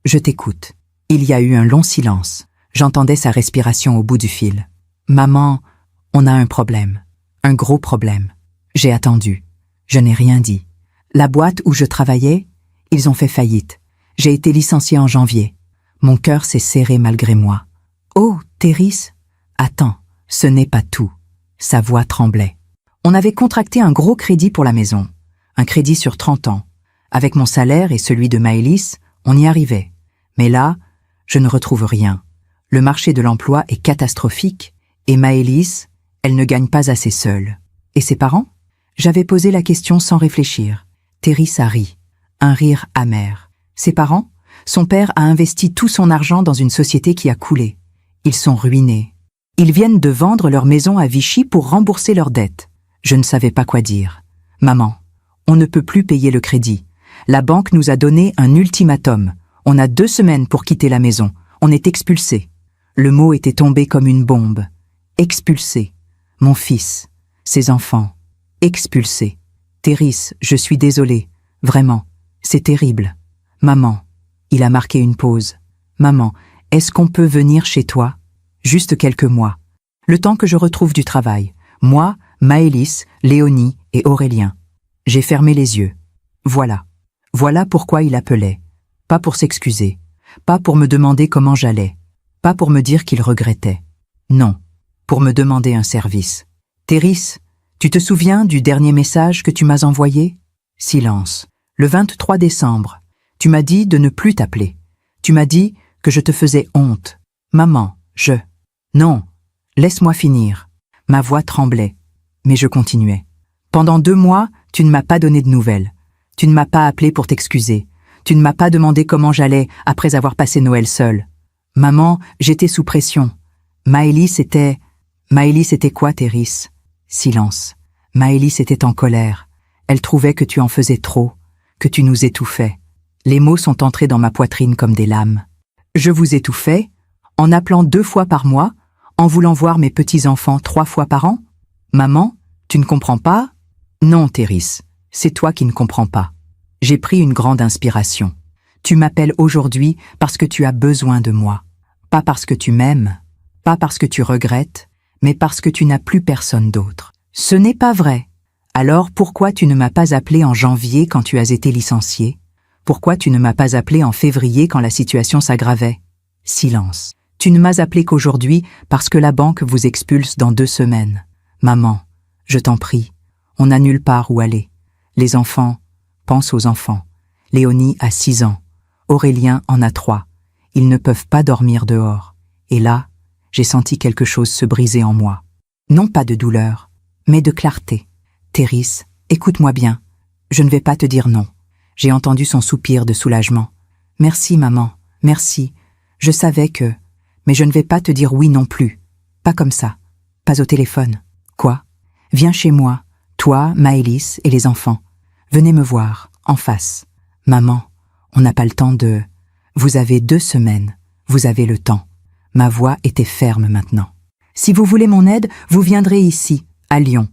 Je t'écoute. » Il y a eu un long silence. J'entendais sa respiration au bout du fil. « Maman, on a un problème. Un gros problème. » J'ai attendu. Je n'ai rien dit. La boîte où je travaillais, ils ont fait faillite. J'ai été licenciée en janvier. Mon cœur s'est serré malgré moi. « Oh, Théris !»« Attends, ce n'est pas tout. » Sa voix tremblait. On avait contracté un gros crédit pour la maison. Un crédit sur 30 ans. Avec mon salaire et celui de Maëlys, on y arrivait. Mais là, je ne retrouve rien. Le marché de l'emploi est catastrophique et Maëlys, elle ne gagne pas assez seule. Et ses parents ? J'avais posé la question sans réfléchir. Théris a ri. Un rire amer. Ses parents ? Son père a investi tout son argent dans une société qui a coulé. Ils sont ruinés. Ils viennent de vendre leur maison à Vichy pour rembourser leurs dettes. Je ne savais pas quoi dire. Maman, on ne peut plus payer le crédit. La banque nous a donné un ultimatum. On a 2 semaines pour quitter la maison. On est expulsés. Le mot était tombé comme une bombe. Expulsé. Mon fils. Ses enfants. Expulsés. Théris, je suis désolée. Vraiment. C'est terrible. Maman. Il a marqué une pause. Maman, est-ce qu'on peut venir chez toi ? Juste quelques mois. Le temps que je retrouve du travail. Moi, Maëlys, Léonie et Aurélien. J'ai fermé les yeux. Voilà. Voilà pourquoi il appelait. Pas pour s'excuser. Pas pour me demander comment j'allais. Pas pour me dire qu'il regrettait. Non. Pour me demander un service. Théris, tu te souviens du dernier message que tu m'as envoyé ? Silence. Le 23 décembre. Tu m'as dit de ne plus t'appeler. Tu m'as dit que je te faisais honte. Maman, Non. Laisse-moi finir. Ma voix tremblait. Mais je continuais. Pendant 2 mois, tu ne m'as pas donné de nouvelles. Tu ne m'as pas appelé pour t'excuser. Tu ne m'as pas demandé comment j'allais après avoir passé Noël seule. Maman, j'étais sous pression. Maëlys était quoi, Théris ? Silence. Maëlys était en colère. Elle trouvait que tu en faisais trop, que tu nous étouffais. Les mots sont entrés dans ma poitrine comme des lames. Je vous étouffais, en appelant 2 fois par mois, en voulant voir mes petits-enfants 3 fois par an ? Maman, tu ne comprends pas ? Non, Théris, c'est toi qui ne comprends pas. J'ai pris une grande inspiration. Tu m'appelles aujourd'hui parce que tu as besoin de moi. Pas parce que tu m'aimes, pas parce que tu regrettes, mais parce que tu n'as plus personne d'autre. Ce n'est pas vrai. Alors pourquoi tu ne m'as pas appelé en janvier quand tu as été licenciée ? Pourquoi tu ne m'as pas appelé en février quand la situation s'aggravait? Silence. Tu ne m'as appelé qu'aujourd'hui parce que la banque vous expulse dans 2 semaines. Maman, je t'en prie, on n'a nulle part où aller. Les enfants, pense aux enfants. Léonie a 6 ans. Aurélien en a 3. Ils ne peuvent pas dormir dehors. Et là, j'ai senti quelque chose se briser en moi. Non pas de douleur, mais de clarté. Théris, écoute-moi bien. Je ne vais pas te dire non. J'ai entendu son soupir de soulagement. Merci, maman, merci. Je savais que... Mais je ne vais pas te dire oui non plus. Pas comme ça. Pas au téléphone. Quoi? Viens chez moi, toi, Maëlys et les enfants. Venez me voir, en face. Maman, on n'a pas le temps de... Vous avez 2 semaines. Vous avez le temps. Ma voix était ferme maintenant. Si vous voulez mon aide, vous viendrez ici, à Lyon,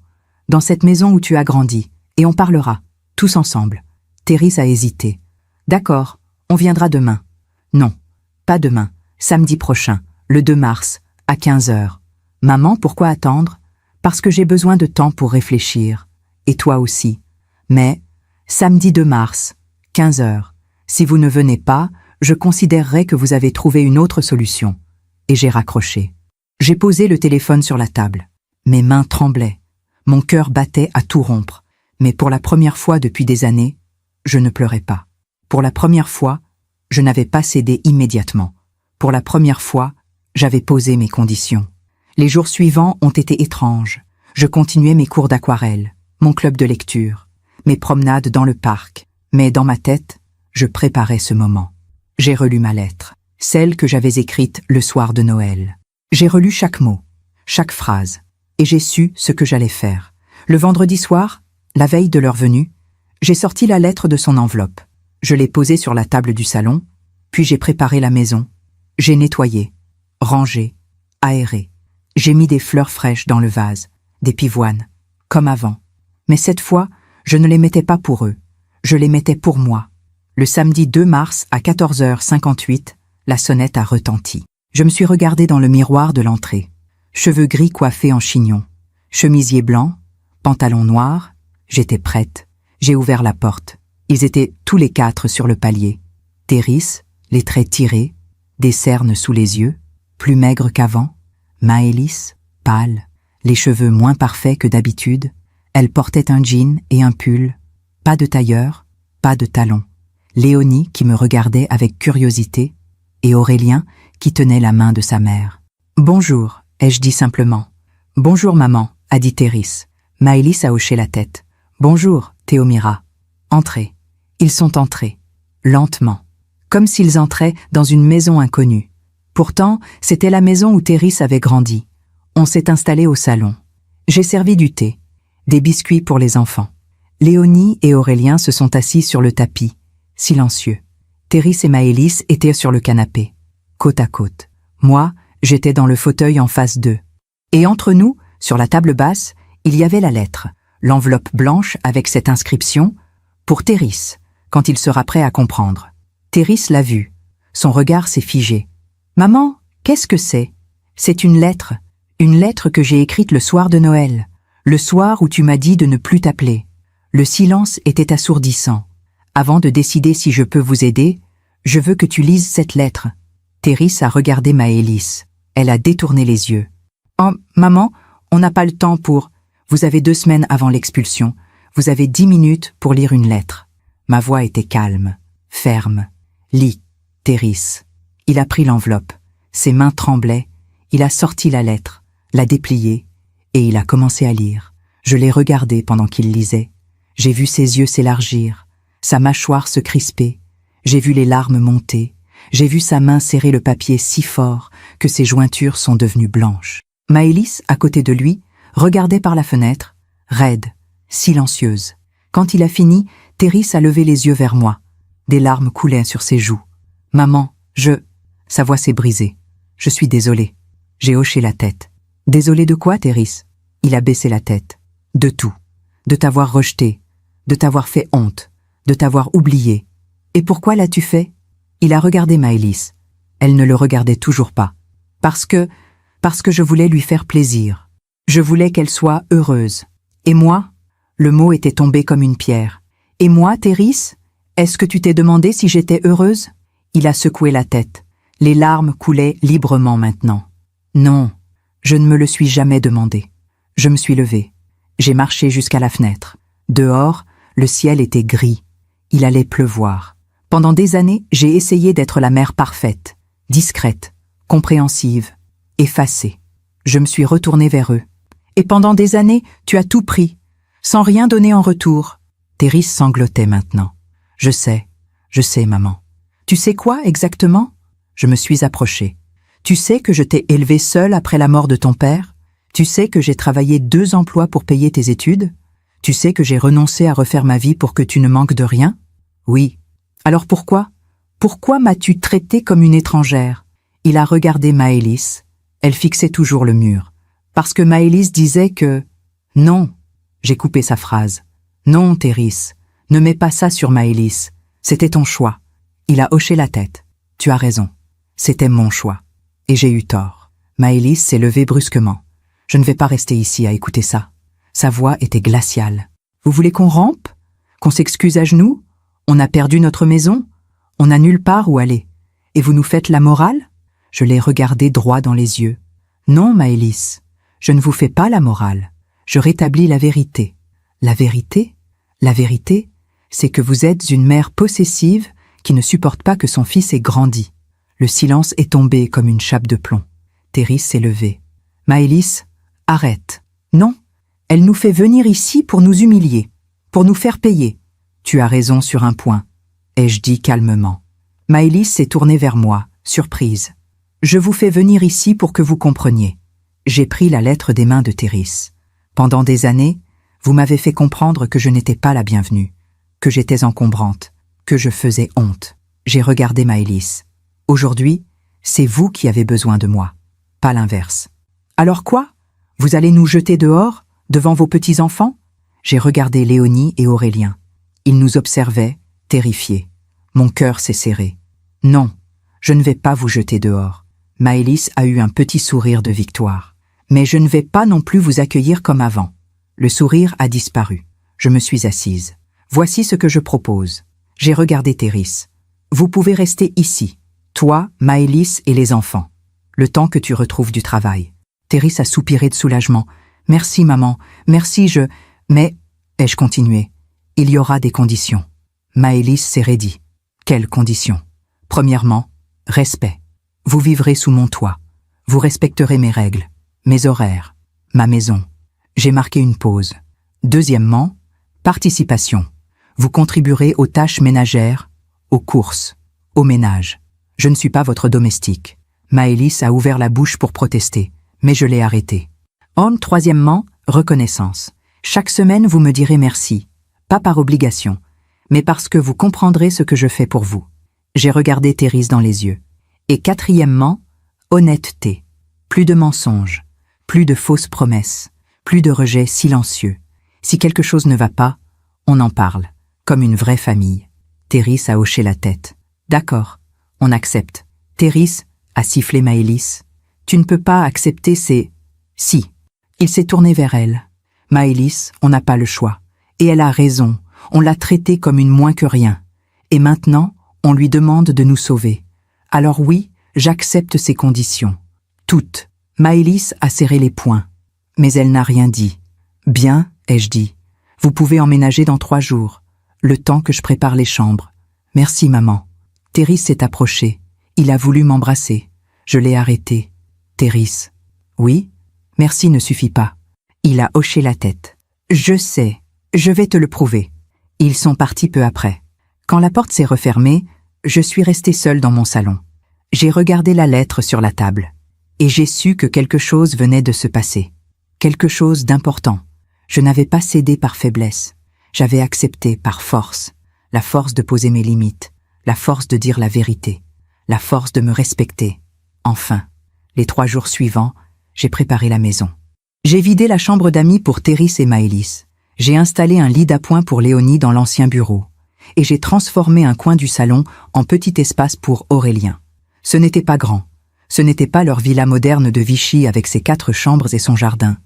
dans cette maison où tu as grandi, et on parlera, tous ensemble. Théris a hésité. D'accord, on viendra demain. Non, pas demain, samedi prochain, le 2 mars, à 15 heures. Maman, pourquoi attendre? Parce que j'ai besoin de temps pour réfléchir. Et toi aussi. Mais, samedi 2 mars, 15 heures. Si vous ne venez pas, je considérerai que vous avez trouvé une autre solution. Et j'ai raccroché. J'ai posé le téléphone sur la table. Mes mains tremblaient. Mon cœur battait à tout rompre. Mais pour la première fois depuis des années, je ne pleurais pas. Pour la première fois, je n'avais pas cédé immédiatement. Pour la première fois, j'avais posé mes conditions. Les jours suivants ont été étranges. Je continuais mes cours d'aquarelle, mon club de lecture, mes promenades dans le parc. Mais dans ma tête, je préparais ce moment. J'ai relu ma lettre, celle que j'avais écrite le soir de Noël. J'ai relu chaque mot, chaque phrase, et j'ai su ce que j'allais faire. Le vendredi soir, la veille de leur venue, j'ai sorti la lettre de son enveloppe. Je l'ai posée sur la table du salon, puis j'ai préparé la maison. J'ai nettoyé, rangé, aéré. J'ai mis des fleurs fraîches dans le vase, des pivoines, comme avant. Mais cette fois, je ne les mettais pas pour eux. Je les mettais pour moi. Le samedi 2 mars à 14h58, la sonnette a retenti. Je me suis regardée dans le miroir de l'entrée. Cheveux gris coiffés en chignon, chemisier blanc, pantalon noir. J'étais prête. J'ai ouvert la porte. Ils étaient tous les 4 sur le palier. Théris, les traits tirés, des cernes sous les yeux, plus maigre qu'avant. Maëlys, pâle, les cheveux moins parfaits que d'habitude. Elle portait un jean et un pull. Pas de tailleur, pas de talons. Léonie qui me regardait avec curiosité, et Aurélien qui tenait la main de sa mère. « Bonjour », ai-je dit simplement. « Bonjour maman », a dit Théris. Maëlys a hoché la tête. « Bonjour, Théomira. » Entrez. Ils sont entrés, lentement, comme s'ils entraient dans une maison inconnue. Pourtant, c'était la maison où Théris avait grandi. On s'est installé au salon. J'ai servi du thé, des biscuits pour les enfants. Léonie et Aurélien se sont assis sur le tapis, silencieux. Théris et Maëlys étaient sur le canapé, côte à côte. Moi, j'étais dans le fauteuil en face d'eux. Et entre nous, sur la table basse, il y avait la lettre, l'enveloppe blanche avec cette inscription « Pour Théris, quand il sera prêt à comprendre ». Théris l'a vue. Son regard s'est figé. « Maman, qu'est-ce que c'est ?»« C'est une lettre que j'ai écrite le soir de Noël, le soir où tu m'as dit de ne plus t'appeler. » Le silence était assourdissant. Avant de décider si je peux vous aider, je veux que tu lises cette lettre. Théris a regardé Maëlys. Elle a détourné les yeux. « Oh, maman, on n'a pas le temps pour... Vous avez 2 semaines avant l'expulsion. Vous avez 10 minutes pour lire une lettre. » Ma voix était calme, ferme. « Lis, Théris. » Il a pris l'enveloppe. Ses mains tremblaient. Il a sorti la lettre, l'a dépliée, et il a commencé à lire. Je l'ai regardé pendant qu'il lisait. J'ai vu ses yeux s'élargir, sa mâchoire se crisper. J'ai vu les larmes monter. J'ai vu sa main serrer le papier si fort que ses jointures sont devenues blanches. Maëlys, à côté de lui, regardait par la fenêtre, raide, silencieuse. Quand il a fini, Théris a levé les yeux vers moi. Des larmes coulaient sur ses joues. « Maman, Sa voix s'est brisée. « Je suis désolée. » J'ai hoché la tête. « Désolée de quoi, Théris ?» Il a baissé la tête. « De tout. De t'avoir rejeté, de t'avoir fait honte, de t'avoir oublié. Et pourquoi l'as-tu fait ?» Il a regardé Maëlys. Elle ne le regardait toujours pas. Parce que je voulais lui faire plaisir. Je voulais qu'elle soit heureuse. Et moi? Le mot était tombé comme une pierre. Et moi, Théris? Est-ce que tu t'es demandé si j'étais heureuse? Il a secoué la tête. Les larmes coulaient librement maintenant. Non, je ne me le suis jamais demandé. Je me suis levée. J'ai marché jusqu'à la fenêtre. Dehors, le ciel était gris. Il allait pleuvoir. Pendant des années, j'ai essayé d'être la mère parfaite, discrète, compréhensive, effacée. Je me suis retournée vers eux. Et pendant des années, tu as tout pris, sans rien donner en retour. Therese sanglotait maintenant. Je sais, maman. Tu sais quoi exactement? Je me suis approchée. Tu sais que je t'ai élevée seule après la mort de ton père? Tu sais que j'ai travaillé 2 emplois pour payer tes études? Tu sais que j'ai renoncé à refaire ma vie pour que tu ne manques de rien? Oui. Alors pourquoi? Pourquoi m'as-tu traitée comme une étrangère? Il a regardé Maëlys. Elle fixait toujours le mur. Parce que Maëlys disait que... Non. J'ai coupé sa phrase. Non, Therese. Ne mets pas ça sur Maëlys. C'était ton choix. Il a hoché la tête. Tu as raison. C'était mon choix. Et j'ai eu tort. Maëlys s'est levée brusquement. Je ne vais pas rester ici à écouter ça. Sa voix était glaciale. Vous voulez qu'on rampe? Qu'on s'excuse à genoux? On a perdu notre maison? On n'a nulle part où aller. Et vous nous faites la morale? Je l'ai regardé droit dans les yeux. Non, Maëlys, je ne vous fais pas la morale. Je rétablis la vérité. La vérité? La vérité, c'est que vous êtes une mère possessive qui ne supporte pas que son fils ait grandi. Le silence est tombé comme une chape de plomb. Therese s'est levée. Maëlys, arrête. Non, elle nous fait venir ici pour nous humilier, pour nous faire payer. Tu as raison sur un point, ai-je dit calmement. Maëlys s'est tournée vers moi, surprise. Je vous fais venir ici pour que vous compreniez. J'ai pris la lettre des mains de Therese. Pendant des années, vous m'avez fait comprendre que je n'étais pas la bienvenue, que j'étais encombrante, que je faisais honte. J'ai regardé Maëlys. Aujourd'hui, c'est vous qui avez besoin de moi, pas l'inverse. Alors quoi? Vous allez nous jeter dehors, devant vos petits-enfants? J'ai regardé Léonie et Aurélien. Ils nous observaient, terrifiés. Mon cœur s'est serré. Non, je ne vais pas vous jeter dehors. Maëlys a eu un petit sourire de victoire. Mais je ne vais pas non plus vous accueillir comme avant. Le sourire a disparu. Je me suis assise. Voici ce que je propose. J'ai regardé Therese. Vous pouvez rester ici, toi, Maëlys et les enfants, le temps que tu retrouves du travail. Therese a soupiré de soulagement. Merci, maman. Merci, Mais, ai-je continué, il y aura des conditions. Maëlys s'est raidie. Quelles conditions? Premièrement, respect. Vous vivrez sous mon toit. Vous respecterez mes règles, mes horaires, ma maison. J'ai marqué une pause. Deuxièmement, participation. Vous contribuerez aux tâches ménagères, aux courses, au ménage. Je ne suis pas votre domestique. Maëlys a ouvert la bouche pour protester, mais je l'ai arrêté. Troisièmement, reconnaissance. Chaque semaine, vous me direz merci, pas par obligation, mais parce que vous comprendrez ce que je fais pour vous. J'ai regardé Therese dans les yeux. Et quatrièmement, honnêteté. Plus de mensonges, plus de fausses promesses, plus de rejets silencieux. Si quelque chose ne va pas, on en parle, comme une vraie famille. Therese a hoché la tête. D'accord, on accepte. Therese a sifflé Maëlys. Tu ne peux pas accepter ces... Si. Il s'est tourné vers elle. Maëlys, on n'a pas le choix. Et elle a raison, on l'a traitée comme une moins que rien. Et maintenant, on lui demande de nous sauver. Alors oui, j'accepte ces conditions. Toutes. Maëlys a serré les poings. Mais elle n'a rien dit. Bien, ai-je dit. Vous pouvez emménager dans 3 jours, le temps que je prépare les chambres. Merci, maman. Therese s'est approchée. Il a voulu m'embrasser. Je l'ai arrêté. Therese. Oui, merci ne suffit pas. Il a hoché la tête. Je sais, je vais te le prouver. Ils sont partis peu après. Quand la porte s'est refermée, je suis restée seule dans mon salon. J'ai regardé la lettre sur la table. Et j'ai su que quelque chose venait de se passer. Quelque chose d'important. Je n'avais pas cédé par faiblesse. J'avais accepté par force. La force de poser mes limites. La force de dire la vérité. La force de me respecter. Enfin, les 3 jours suivants, j'ai préparé la maison. J'ai vidé la chambre d'amis pour Therese et Maëlys. J'ai installé un lit d'appoint pour Léonie dans l'ancien bureau. Et j'ai transformé un coin du salon en petit espace pour Aurélien. Ce n'était pas grand. Ce n'était pas leur villa moderne de Vichy avec ses 4 chambres et son jardin.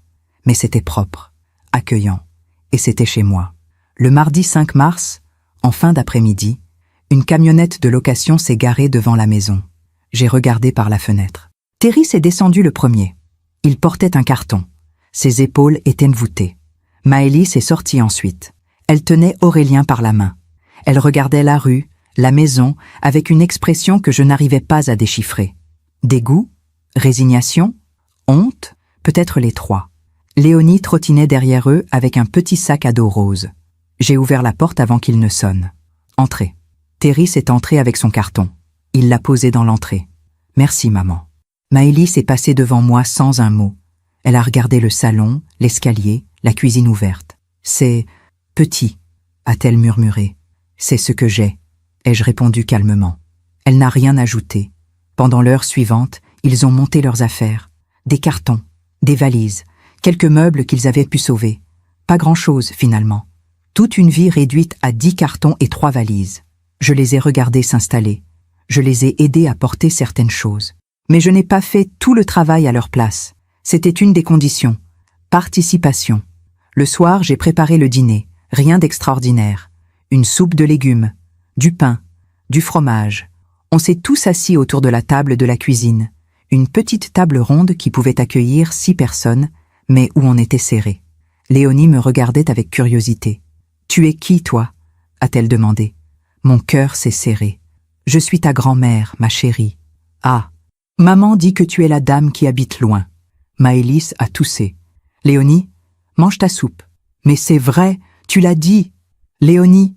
Mais c'était propre, accueillant. Et c'était chez moi. Le mardi 5 mars, En fin d'après-midi, une camionnette de location s'est garée devant la maison. J'ai regardé par la fenêtre. Terry s'est descendu le premier. Il portait un carton. Ses épaules étaient voûtées. Maëlys est sortie ensuite. Elle tenait Aurélien par la main. Elle regardait la rue, la maison, avec une expression que je n'arrivais pas à déchiffrer. Dégoût? Résignation? Honte? Peut-être les trois. Léonie trottinait derrière eux avec un petit sac à dos rose. J'ai ouvert la porte avant qu'il ne sonne. Entrez. Terry est entré avec son carton. Il l'a posé dans l'entrée. Merci, maman. Maëlys est passée devant moi sans un mot. Elle a regardé le salon, l'escalier, la cuisine ouverte. C'est petit, a-t-elle murmuré. C'est ce que j'ai, ai-je répondu calmement. Elle n'a rien ajouté. Pendant l'heure suivante, ils ont monté leurs affaires. Des cartons, des valises, quelques meubles qu'ils avaient pu sauver. Pas grand-chose, finalement. Toute une vie réduite à 10 cartons et 3 valises. Je les ai regardés s'installer. Je les ai aidés à porter certaines choses. Mais je n'ai pas fait tout le travail à leur place. C'était une des conditions. Participation. Le soir, j'ai préparé le dîner. Rien d'extraordinaire. Une soupe de légumes, du pain, du fromage. On s'est tous assis autour de la table de la cuisine. Une petite table ronde qui pouvait accueillir 6 personnes, mais où on était serré. Léonie me regardait avec curiosité. « Tu es qui, toi ?» a-t-elle demandé. Mon cœur s'est serré. « Je suis ta grand-mère, ma chérie. »« Ah, maman dit que tu es la dame qui habite loin. » Maëlys a toussé. « Léonie, mange ta soupe. »« Mais c'est vrai, tu l'as dit. »« Léonie !»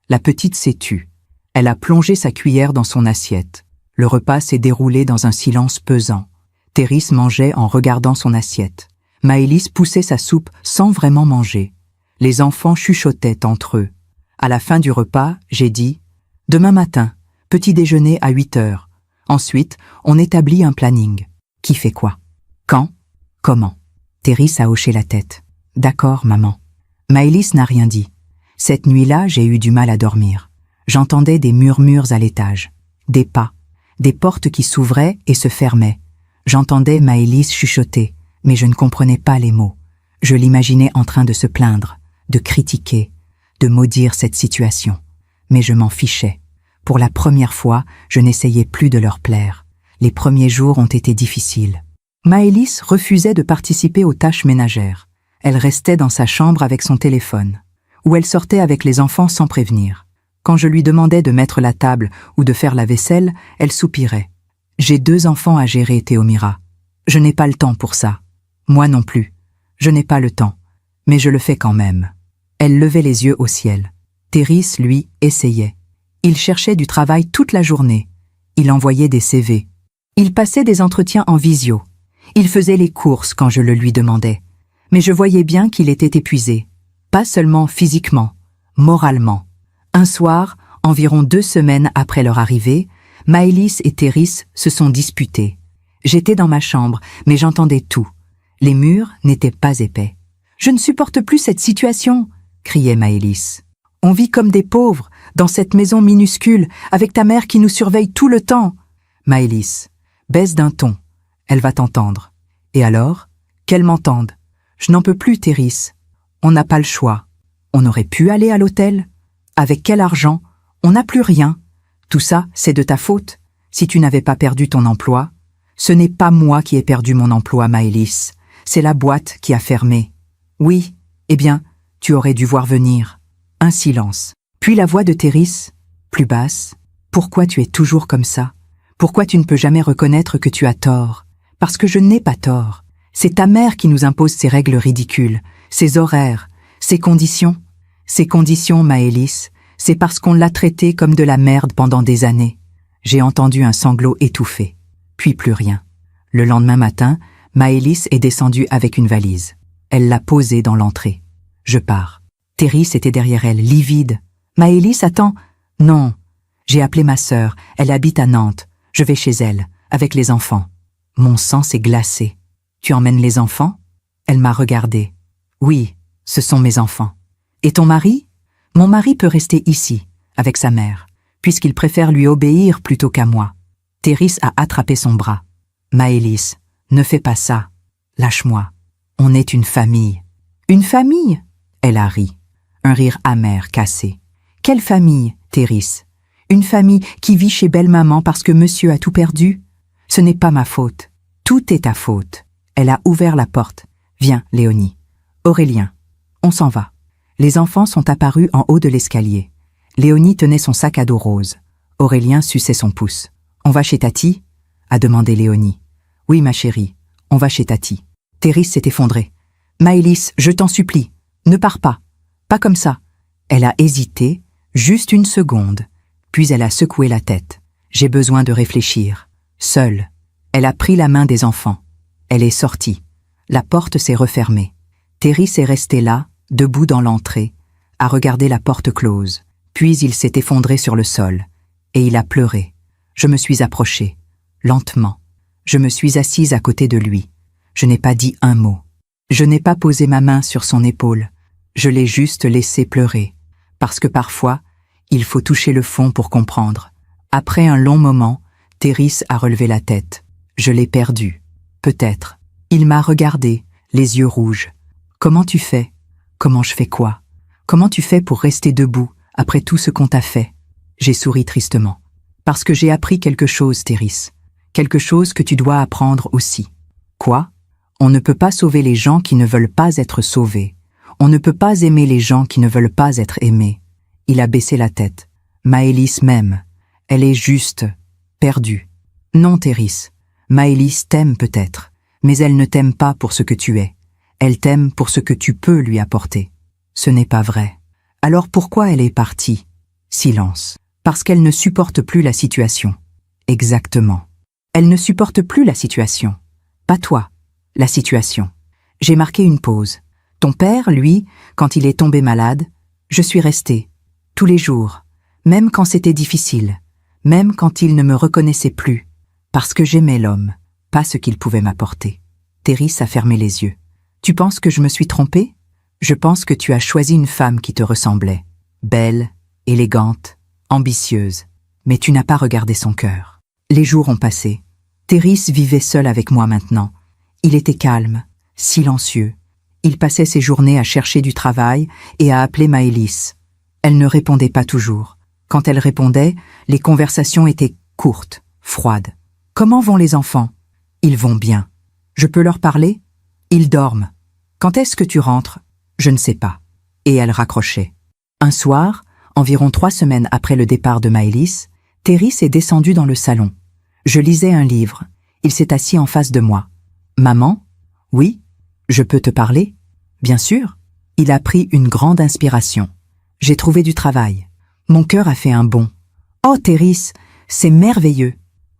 La petite s'est tue. Elle a plongé sa cuillère dans son assiette. Le repas s'est déroulé dans un silence pesant. Terry mangeait en regardant son assiette. Maëlys poussait sa soupe sans vraiment manger. Les enfants chuchotaient entre eux. À la fin du repas, j'ai dit « Demain matin, petit déjeuner à 8 heures. Ensuite, on établit un planning. Qui fait quoi? Quand? Comment ?» Terry a hoché la tête. « D'accord, maman. » Maëlys n'a rien dit. Cette nuit-là, j'ai eu du mal à dormir. J'entendais des murmures à l'étage, des pas, des portes qui s'ouvraient et se fermaient. J'entendais Maëlys chuchoter, mais je ne comprenais pas les mots. Je l'imaginais en train de se plaindre, de critiquer, de maudire cette situation. Mais je m'en fichais. Pour la première fois, je n'essayais plus de leur plaire. Les premiers jours ont été difficiles. Maëlys refusait de participer aux tâches ménagères. Elle restait dans sa chambre avec son téléphone. Ou elle sortait avec les enfants sans prévenir. Quand je lui demandais de mettre la table ou de faire la vaisselle, elle soupirait. « J'ai 2 enfants à gérer, Théomira. Je n'ai pas le temps pour ça. Moi non plus. Je n'ai pas le temps. Mais je le fais quand même. » Elle levait les yeux au ciel. Terry, lui, essayait. Il cherchait du travail toute la journée. Il envoyait des CV. Il passait des entretiens en visio. Il faisait les courses quand je le lui demandais. Mais je voyais bien qu'il était épuisé. Pas seulement physiquement, moralement. Un soir, environ 2 semaines après leur arrivée, Maëlys et Terry se sont disputés. J'étais dans ma chambre, mais j'entendais tout. Les murs n'étaient pas épais. « Je ne supporte plus cette situation !» criait Maëlys. « On vit comme des pauvres, dans cette maison minuscule, avec ta mère qui nous surveille tout le temps. » Maëlys, baisse d'un ton. Elle va t'entendre. Et alors? Qu'elle m'entende. Je n'en peux plus, Terry. On n'a pas le choix. On aurait pu aller à l'hôtel. Avec quel argent? On n'a plus rien. Tout ça, c'est de ta faute. Si tu n'avais pas perdu ton emploi, ce n'est pas moi qui ai perdu mon emploi, Maëlys. C'est la boîte qui a fermé. Oui, eh bien, tu aurais dû voir venir. Un silence. Puis la voix de Terry, plus basse. Pourquoi tu es toujours comme ça? Pourquoi tu ne peux jamais reconnaître que tu as tort? Parce que je n'ai pas tort. C'est ta mère qui nous impose ces règles ridicules, ces horaires, ces conditions. Ces conditions, Maëlys, c'est parce qu'on l'a traitée comme de la merde pendant des années. J'ai entendu un sanglot étouffé. Puis plus rien. Le lendemain matin, Maëlys est descendue avec une valise. Elle l'a posée dans l'entrée. Je pars. Terry était derrière elle, livide. Maëlys, attends. Non. J'ai appelé ma sœur. Elle habite à Nantes. Je vais chez elle, avec les enfants. Mon sang s'est glacé. Tu emmènes les enfants? Elle m'a regardé. Oui, ce sont mes enfants. Et ton mari? Mon mari peut rester ici, avec sa mère, puisqu'il préfère lui obéir plutôt qu'à moi. Terry a attrapé son bras. Maëlys, ne fais pas ça. Lâche-moi. On est une famille. Une famille? Elle a ri. Un rire amer, cassé. Quelle famille, Thérèse? Une famille qui vit chez belle-maman parce que monsieur a tout perdu? Ce n'est pas ma faute. Tout est ta faute. Elle a ouvert la porte. Viens, Léonie. Aurélien. On s'en va. Les enfants sont apparus en haut de l'escalier. Léonie tenait son sac à dos rose. Aurélien suçait son pouce. On va chez Tati? A demandé Léonie. Oui, ma chérie, on va chez Tati. Thérèse s'est effondrée. Maëlys, je t'en supplie, ne pars pas. Pas comme ça. Elle a hésité, juste une seconde. Puis elle a secoué la tête. J'ai besoin de réfléchir. Seule. Elle a pris la main des enfants. Elle est sortie. La porte s'est refermée. Thérèse est restée là, debout dans l'entrée, à regarder la porte close. Puis il s'est effondré sur le sol. Et il a pleuré. Je me suis approchée. Lentement. Je me suis assise à côté de lui. Je n'ai pas dit un mot. Je n'ai pas posé ma main sur son épaule. Je l'ai juste laissé pleurer. Parce que parfois, il faut toucher le fond pour comprendre. Après un long moment, Thérèse a relevé la tête. Je l'ai perdu. Peut-être. Il m'a regardé, les yeux rouges. Comment tu fais? Comment je fais quoi? Comment tu fais pour rester debout après tout ce qu'on t'a fait? J'ai souri tristement. Parce que j'ai appris quelque chose, Thérèse. Quelque chose que tu dois apprendre aussi. Quoi? On ne peut pas sauver les gens qui ne veulent pas être sauvés. On ne peut pas aimer les gens qui ne veulent pas être aimés. Il a baissé la tête. Maëlys m'aime. Elle est juste perdue. Non, Thérèse. Maëlys t'aime peut-être, mais elle ne t'aime pas pour ce que tu es. Elle t'aime pour ce que tu peux lui apporter. Ce n'est pas vrai. Alors pourquoi elle est partie? Silence. Parce qu'elle ne supporte plus la situation. Exactement. Elle ne supporte plus la situation. Pas toi, la situation. J'ai marqué une pause. Ton père, lui, quand il est tombé malade, je suis restée. Tous les jours. Même quand c'était difficile. Même quand il ne me reconnaissait plus. Parce que j'aimais l'homme, pas ce qu'il pouvait m'apporter. Thérèse a fermé les yeux. Tu penses que je me suis trompée? Je pense que tu as choisi une femme qui te ressemblait. Belle, élégante, ambitieuse. Mais tu n'as pas regardé son cœur. Les jours ont passé. Thérèse vivait seule avec moi maintenant. Il était calme, silencieux. Il passait ses journées à chercher du travail et à appeler Maëlys. Elle ne répondait pas toujours. Quand elle répondait, les conversations étaient courtes, froides. Comment vont les enfants? Ils vont bien. Je peux leur parler? Ils dorment. Quand est-ce que tu rentres? Je ne sais pas. Et elle raccrochait. Un soir, environ 3 semaines après le départ de Maëlys, Thérèse est descendue dans le salon. Je lisais un livre. Il s'est assis en face de moi. Maman? Oui? Je peux te parler? Bien sûr. Il a pris une grande inspiration. J'ai trouvé du travail. Mon cœur a fait un bond. Oh, Thérèse, c'est merveilleux.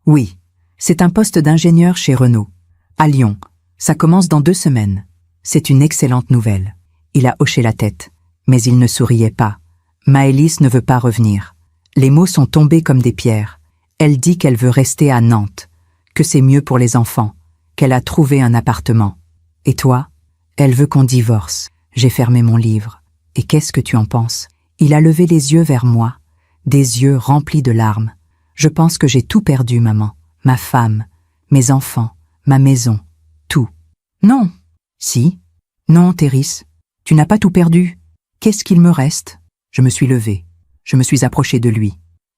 Oui, c'est un poste d'ingénieur chez Renault. À Lyon. Ça commence dans 2 semaines. C'est une excellente nouvelle. Il a hoché la tête, mais il ne souriait pas. Maëlys ne veut pas revenir. Les mots sont tombés comme des pierres. Elle dit qu'elle veut rester à Nantes, que c'est mieux pour les enfants, qu'elle a trouvé un appartement. Et toi? Elle veut qu'on divorce. J'ai fermé mon livre. Et qu'est-ce que tu en penses? Il a levé les yeux vers moi, des yeux remplis de larmes. Je pense que j'ai tout perdu, maman. Ma femme, mes enfants, ma maison, tout. Non. Si. Non, Thérèse, tu n'as pas tout perdu. Qu'est-ce qu'il me reste? Je me suis levée. Je me suis approchée de lui.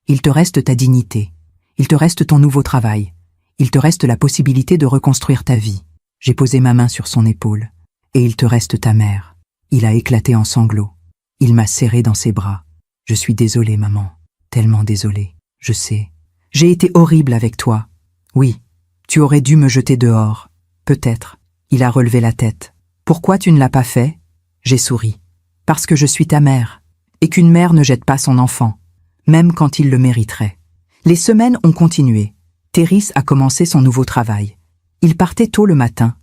Il te reste ta dignité. Il te reste ton nouveau travail. Il te reste la possibilité de reconstruire ta vie. J'ai posé ma main sur son épaule. Et il te reste ta mère. Il a éclaté en sanglots. Il m'a serré dans ses bras. Je suis désolée, maman. Tellement désolée. Je sais. J'ai été horrible avec toi. Oui. Tu aurais dû me jeter dehors. Peut-être. Il a relevé la tête. Pourquoi tu ne l'as pas fait? J'ai souri. Parce que je suis ta mère. Et qu'une mère ne jette pas son enfant. Même quand il le mériterait. Les semaines ont continué. Thérèse a commencé son nouveau travail. Il partait tôt le matin.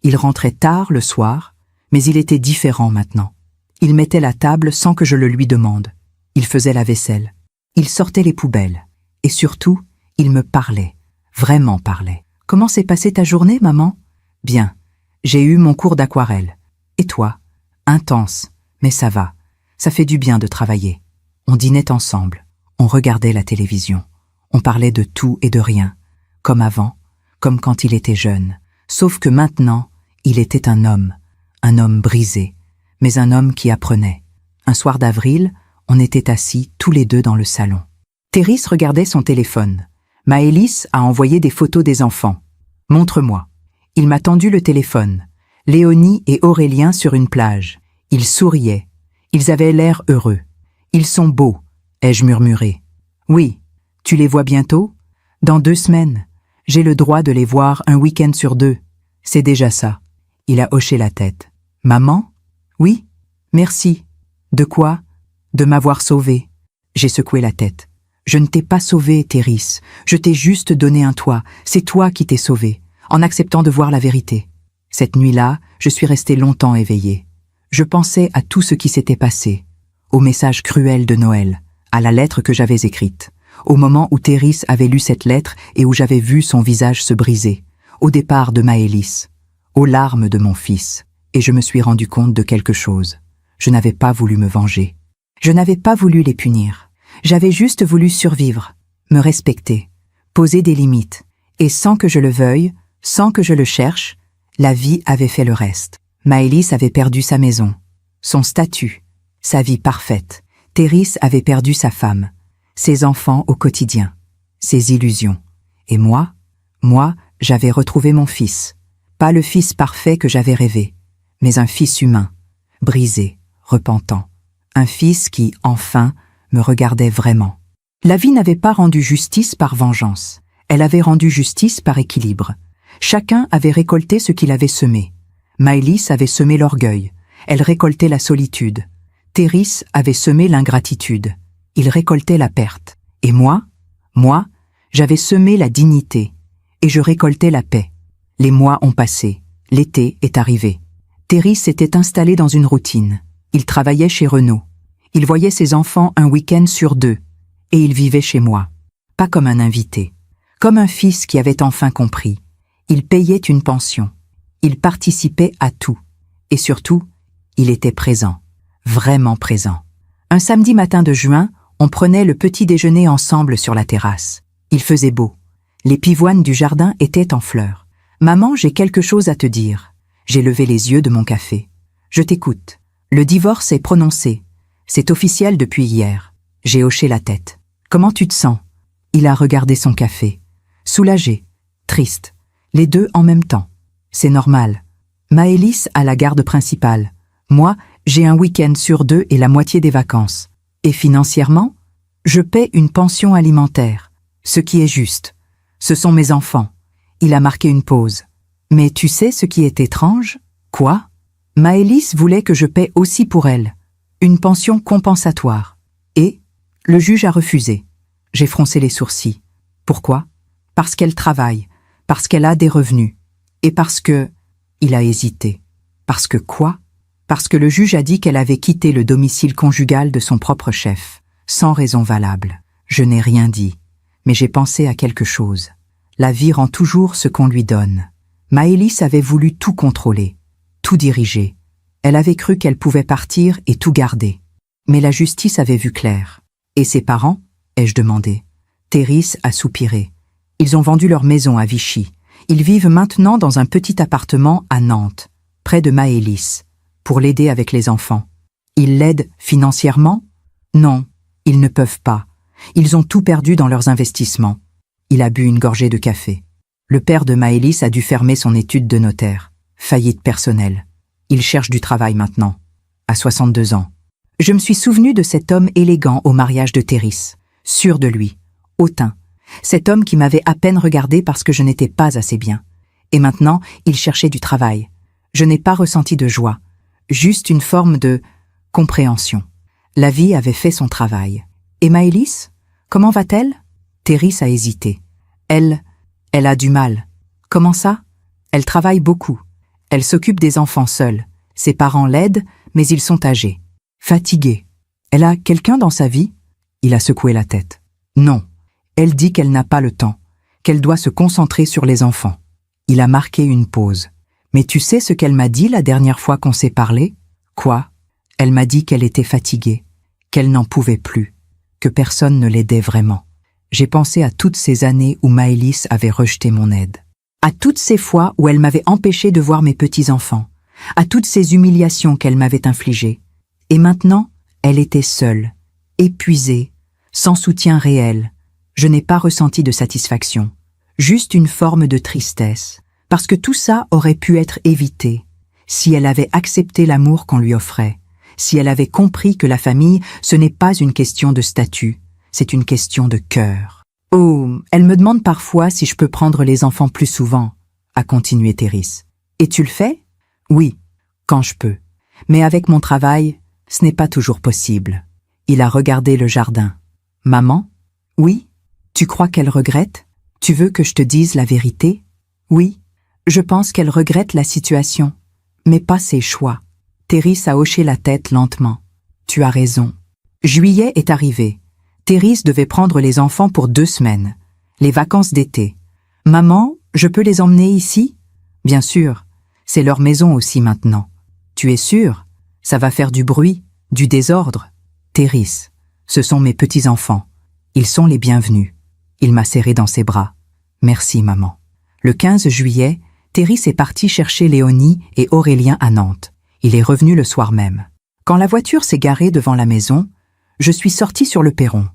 Il rentrait tard le soir, mais il était différent maintenant. Il mettait la table sans que je le lui demande. Il faisait la vaisselle. Il sortait les poubelles. Et surtout, il me parlait. Vraiment parlait. Comment s'est passée ta journée, maman? Bien. J'ai eu mon cours d'aquarelle. Et toi? Intense. Mais ça va. Ça fait du bien de travailler. On dînait ensemble. On regardait la télévision. On parlait de tout et de rien. Comme avant, comme quand il était jeune. Sauf que maintenant, il était un homme brisé, mais un homme qui apprenait. Un soir d'avril, On était assis tous les deux dans le salon. Thérèse regardait son téléphone. Maëlys a envoyé des photos des enfants. Montre-moi. Il m'a tendu le téléphone. Léonie et Aurélien sur une plage. Ils souriaient. Ils avaient l'air heureux. Ils sont beaux, ai-je murmuré. Oui. Tu les vois bientôt? Dans 2 semaines. J'ai le droit de les voir un week-end sur 2. C'est déjà ça. Il a hoché la tête. Maman? Oui? Merci. De quoi? De m'avoir sauvé. J'ai secoué la tête. Je ne t'ai pas sauvé, Thérèse. Je t'ai juste donné un toit. C'est toi qui t'es sauvé, en acceptant de voir la vérité. Cette nuit-là, je suis restée longtemps éveillée. Je pensais à tout ce qui s'était passé, au message cruel de Noël, à la lettre que j'avais écrite, au moment où Thérèse avait lu cette lettre et où j'avais vu son visage se briser, au départ de Maëlys, aux larmes de mon fils, et je me suis rendu compte de quelque chose. Je n'avais pas voulu me venger. Je n'avais pas voulu les punir. J'avais juste voulu survivre, me respecter, poser des limites, et sans que je le veuille, sans que je le cherche, la vie avait fait le reste. Maëlys avait perdu sa maison, son statut, sa vie parfaite. Thérèse avait perdu sa femme, ses enfants au quotidien, ses illusions. Et moi, j'avais retrouvé mon fils. Pas le fils parfait que j'avais rêvé, mais un fils humain, brisé, repentant. Un fils qui, enfin, me regardait vraiment. La vie n'avait pas rendu justice par vengeance. Elle avait rendu justice par équilibre. Chacun avait récolté ce qu'il avait semé. Maëlys avait semé l'orgueil. Elle récoltait la solitude. Thérèse avait semé l'ingratitude. Il récoltait la perte. Et moi, j'avais semé la dignité. Et je récoltais la paix. Les mois ont passé. L'été est arrivé. Thérèse s'était installée dans une routine. Il travaillait chez Renault. Il voyait ses enfants un week-end sur 2. Et il vivait chez moi. Pas comme un invité. Comme un fils qui avait enfin compris. Il payait une pension. Il participait à tout. Et surtout, il était présent. Vraiment présent. Un samedi matin de juin, on prenait le petit déjeuner ensemble sur la terrasse. Il faisait beau. Les pivoines du jardin étaient en fleurs. « Maman, j'ai quelque chose à te dire. » J'ai levé les yeux de mon café. « Je t'écoute. Le divorce est prononcé. C'est officiel depuis hier. » J'ai hoché la tête. « Comment tu te sens ?» Il a regardé son café. Soulagé, triste, les deux en même temps. C'est normal. Maëlys a la garde principale. Moi, j'ai un week-end sur 2 et la moitié des vacances. Et financièrement, je paie une pension alimentaire. Ce qui est juste. Ce sont mes enfants. Il a marqué une pause. Mais tu sais ce qui est étrange? Quoi? Maëlys voulait que je paie aussi pour elle. Une pension compensatoire. Et le juge a refusé. J'ai froncé les sourcils. Pourquoi? Parce qu'elle travaille, parce qu'elle a des revenus. Et parce que... Il a hésité. Parce que quoi? Parce que le juge a dit qu'elle avait quitté le domicile conjugal de son propre chef, sans raison valable. Je n'ai rien dit, mais j'ai pensé à quelque chose. La vie rend toujours ce qu'on lui donne. Maëlys avait voulu tout contrôler, tout diriger. Elle avait cru qu'elle pouvait partir et tout garder. Mais la justice avait vu clair. Et ses parents? Ai-je demandé. Thérèse a soupiré. Ils ont vendu leur maison à Vichy. Ils vivent maintenant dans un petit appartement à Nantes, près de Maëlys, pour l'aider avec les enfants. Ils l'aident financièrement? Non, ils ne peuvent pas. Ils ont tout perdu dans leurs investissements. Il a bu une gorgée de café. Le père de Maëlys a dû fermer son étude de notaire. Faillite personnelle. Il cherche du travail maintenant, à 62 ans. Je me suis souvenu de cet homme élégant au mariage de Thérèse, sûr de lui, hautain. Cet homme qui m'avait à peine regardé parce que je n'étais pas assez bien. Et maintenant, il cherchait du travail. Je n'ai pas ressenti de joie, juste une forme de compréhension. La vie avait fait son travail. Et Maëlys? Comment va-t-elle? Thérèse a hésité. Elle a du mal. Comment ça? Elle travaille beaucoup. Elle s'occupe des enfants seule. Ses parents l'aident, mais ils sont âgés. Fatigués. Elle a quelqu'un dans sa vie? Il a secoué la tête. Non. Elle dit qu'elle n'a pas le temps, qu'elle doit se concentrer sur les enfants. Il a marqué une pause. Mais tu sais ce qu'elle m'a dit la dernière fois qu'on s'est parlé? Quoi? Elle m'a dit qu'elle était fatiguée, qu'elle n'en pouvait plus, que personne ne l'aidait vraiment. J'ai pensé à toutes ces années où Maëlys avait rejeté mon aide. À toutes ces fois où elle m'avait empêché de voir mes petits-enfants. À toutes ces humiliations qu'elle m'avait infligées. Et maintenant, elle était seule, épuisée, sans soutien réel. Je n'ai pas ressenti de satisfaction, juste une forme de tristesse, parce que tout ça aurait pu être évité si elle avait accepté l'amour qu'on lui offrait, si elle avait compris que la famille, ce n'est pas une question de statut, c'est une question de cœur. Oh, elle me demande parfois si je peux prendre les enfants plus souvent, a continué Thérèse. Et tu le fais? Oui, quand je peux. Mais avec mon travail, ce n'est pas toujours possible. Il a regardé le jardin. Maman? Oui? Tu crois qu'elle regrette? Tu veux que je te dise la vérité? Oui, je pense qu'elle regrette la situation, mais pas ses choix. Thérèse a hoché la tête lentement. Tu as raison. Juillet est arrivé. Thérèse devait prendre les enfants pour 2 semaines. Les vacances d'été. Maman, je peux les emmener ici? Bien sûr. C'est leur maison aussi maintenant. Tu es sûre? Ça va faire du bruit, du désordre. Thérèse, ce sont mes petits-enfants. Ils sont les bienvenus. Il m'a serré dans ses bras. Merci, maman. Le 15 juillet, Thérèse est partie chercher Léonie et Aurélien à Nantes. Il est revenu le soir même. Quand la voiture s'est garée devant la maison, je suis sortie sur le perron.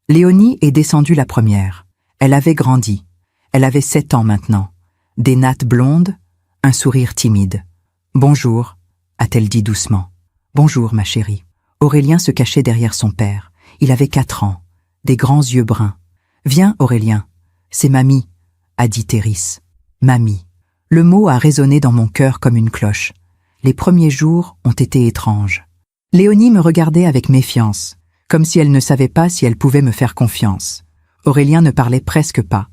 Léonie est descendue la première. Elle avait grandi. Elle avait 7 ans maintenant. Des nattes blondes, un sourire timide. « Bonjour », a-t-elle dit doucement. « Bonjour, ma chérie. » Aurélien se cachait derrière son père. Il avait 4 ans, des grands yeux bruns. « Viens, Aurélien. C'est mamie », a dit Thérèse. « Mamie ». Le mot a résonné dans mon cœur comme une cloche. Les premiers jours ont été étranges. Léonie me regardait avec méfiance, comme si elle ne savait pas si elle pouvait me faire confiance. Aurélien ne parlait presque pas.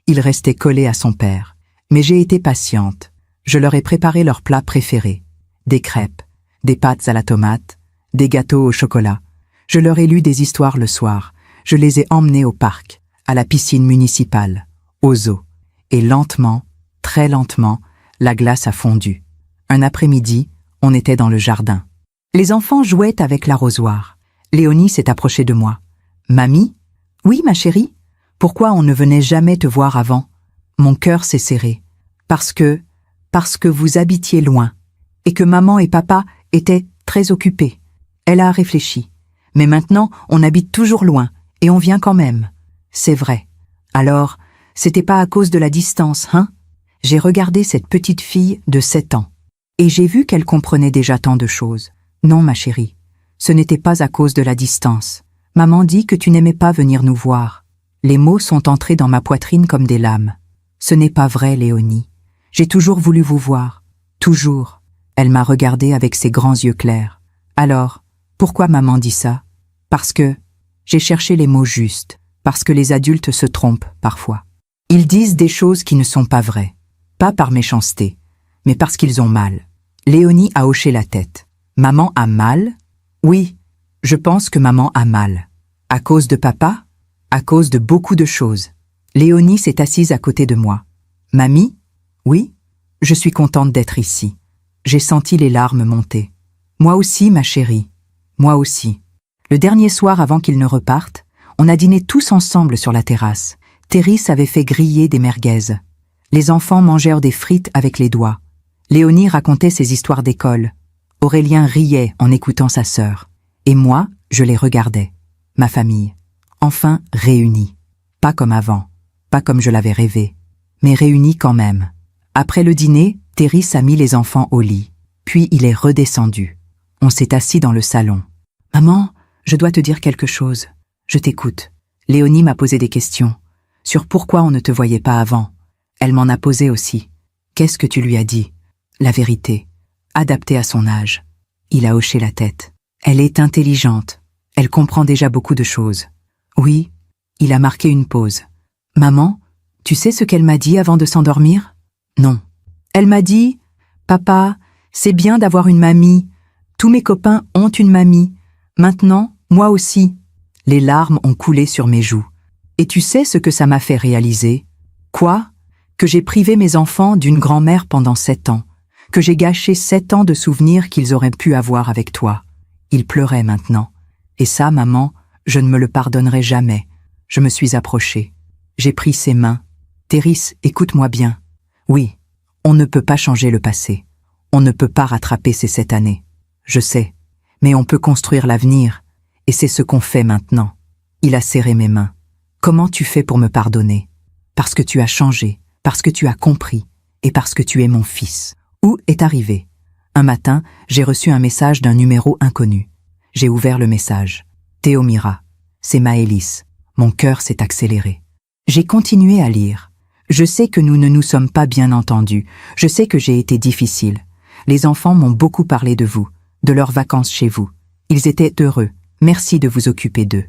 Il restait collé à son père. Mais j'ai été patiente. Je leur ai préparé leurs plats préférés. Des crêpes, des pâtes à la tomate, des gâteaux au chocolat. Je leur ai lu des histoires le soir. Je les ai emmenés au parc, à la piscine municipale, au zoo. Et lentement, très lentement, la glace a fondu. Un après-midi, on était dans le jardin. Les enfants jouaient avec l'arrosoir. Léonie s'est approchée de moi. « Mamie? »« Oui, ma chérie. Pourquoi on ne venait jamais te voir avant ?» Mon cœur s'est serré. Parce que vous habitiez loin. Et que maman et papa étaient très occupés. Elle a réfléchi. Mais maintenant, on habite toujours loin, et on vient quand même. C'est vrai. Alors, c'était pas à cause de la distance, hein? J'ai regardé cette petite fille de 7 ans. Et j'ai vu qu'elle comprenait déjà tant de choses. Non, ma chérie, ce n'était pas à cause de la distance. Maman dit que tu n'aimais pas venir nous voir. Les mots sont entrés dans ma poitrine comme des lames. Ce n'est pas vrai, Léonie. J'ai toujours voulu vous voir. Toujours. Elle m'a regardée avec ses grands yeux clairs. Alors, pourquoi maman dit ça? Parce que j'ai cherché les mots justes. Parce que les adultes se trompent parfois. Ils disent des choses qui ne sont pas vraies. Pas par méchanceté, mais parce qu'ils ont mal. Léonie a hoché la tête. Maman a mal? Oui, je pense que maman a mal. À cause de papa? À cause de beaucoup de choses. Léonie s'est assise à côté de moi. Mamie? Oui, je suis contente d'être ici. J'ai senti les larmes monter. Moi aussi, ma chérie. Moi aussi. Le dernier soir avant qu'ils ne repartent, on a dîné tous ensemble sur la terrasse. Thérèse avait fait griller des merguez. Les enfants mangèrent des frites avec les doigts. Léonie racontait ses histoires d'école. Aurélien riait en écoutant sa sœur. Et moi, je les regardais. Ma famille. Enfin réunie. Pas comme avant. Pas comme je l'avais rêvé. Mais réunie quand même. Après le dîner, Thérèse a mis les enfants au lit. Puis il est redescendu. On s'est assis dans le salon. « Maman, je dois te dire quelque chose. Je t'écoute. » Léonie m'a posé des questions. Sur pourquoi on ne te voyait pas avant. Elle m'en a posé aussi. Qu'est-ce que tu lui as dit? La vérité. Adaptée à son âge. Il a hoché la tête. Elle est intelligente. Elle comprend déjà beaucoup de choses. Oui, il a marqué une pause. Maman, tu sais ce qu'elle m'a dit avant de s'endormir? Non. Elle m'a dit, papa, c'est bien d'avoir une mamie. Tous mes copains ont une mamie. Maintenant, moi aussi. Les larmes ont coulé sur mes joues. Et tu sais ce que ça m'a fait réaliser? Quoi? Que j'ai privé mes enfants d'une grand-mère pendant 7 ans. Que j'ai gâché 7 ans de souvenirs qu'ils auraient pu avoir avec toi. Il pleurait maintenant. Et ça, maman, je ne me le pardonnerai jamais. Je me suis approchée. J'ai pris ses mains. Thérèse, écoute-moi bien. Oui, on ne peut pas changer le passé. On ne peut pas rattraper ces 7 années. Je sais. Mais on peut construire l'avenir. Et c'est ce qu'on fait maintenant. Il a serré mes mains. Comment tu fais pour me pardonner? Parce que tu as changé, parce que tu as compris, et parce que tu es mon fils. Où est arrivé? Un matin, j'ai reçu un message d'un numéro inconnu. J'ai ouvert le message. Théomira, c'est Maëlys. Mon cœur s'est accéléré. J'ai continué à lire. Je sais que nous ne nous sommes pas bien entendus. Je sais que j'ai été difficile. Les enfants m'ont beaucoup parlé de vous, de leurs vacances chez vous. Ils étaient heureux. Merci de vous occuper d'eux.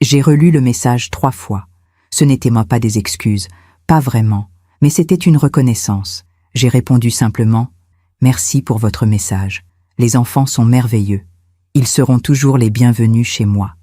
J'ai relu le message 3 fois. Ce n'était moi pas des excuses, pas vraiment, mais c'était une reconnaissance. J'ai répondu simplement « Merci pour votre message. Les enfants sont merveilleux. Ils seront toujours les bienvenus chez moi. »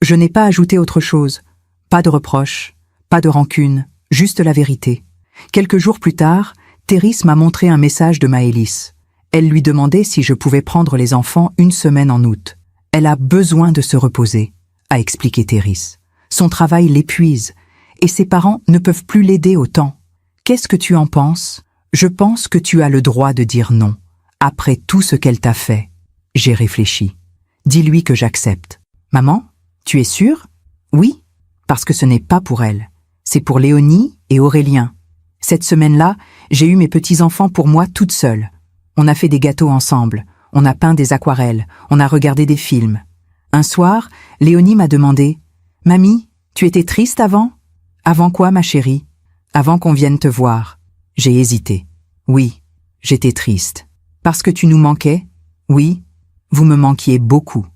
Je n'ai pas ajouté autre chose. Pas de reproches, pas de rancune, juste la vérité. Quelques jours plus tard, Théris m'a montré un message de Maëlys. Elle lui demandait si je pouvais prendre les enfants une semaine en août. Elle a besoin de se reposer, a expliqué Théris. Son travail l'épuise, et ses parents ne peuvent plus l'aider autant. Qu'est-ce que tu en penses? Je pense que tu as le droit de dire non, après tout ce qu'elle t'a fait. J'ai réfléchi. Dis-lui que j'accepte. Maman, tu es sûre? Oui, parce que ce n'est pas pour elle. C'est pour Léonie et Aurélien. Cette semaine-là, j'ai eu mes petits-enfants pour moi toute seule. On a fait des gâteaux ensemble, on a peint des aquarelles, on a regardé des films. Un soir, Léonie m'a demandé « Mamie, tu étais triste avant ?»« Avant quoi, ma chérie ?»« Avant qu'on vienne te voir. » J'ai hésité. « Oui, j'étais triste. »« Parce que tu nous manquais ?»« Oui, vous me manquiez beaucoup. »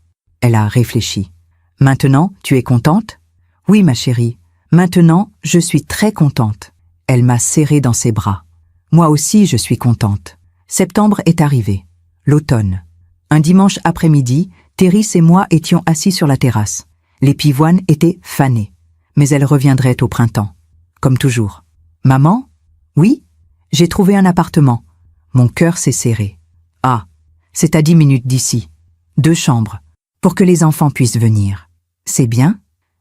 Elle a réfléchi. « Maintenant, tu es contente ?»« Oui, ma chérie. Maintenant, je suis très contente. » Elle m'a serrée dans ses bras. Moi aussi, je suis contente. Septembre est arrivé. L'automne. Un dimanche après-midi, Théris et moi étions assis sur la terrasse. Les pivoines étaient fanées. Mais elles reviendraient au printemps. Comme toujours. Maman? Oui? J'ai trouvé un appartement. Mon cœur s'est serré. Ah, c'est à 10 minutes d'ici. 2 chambres. Pour que les enfants puissent venir. C'est bien?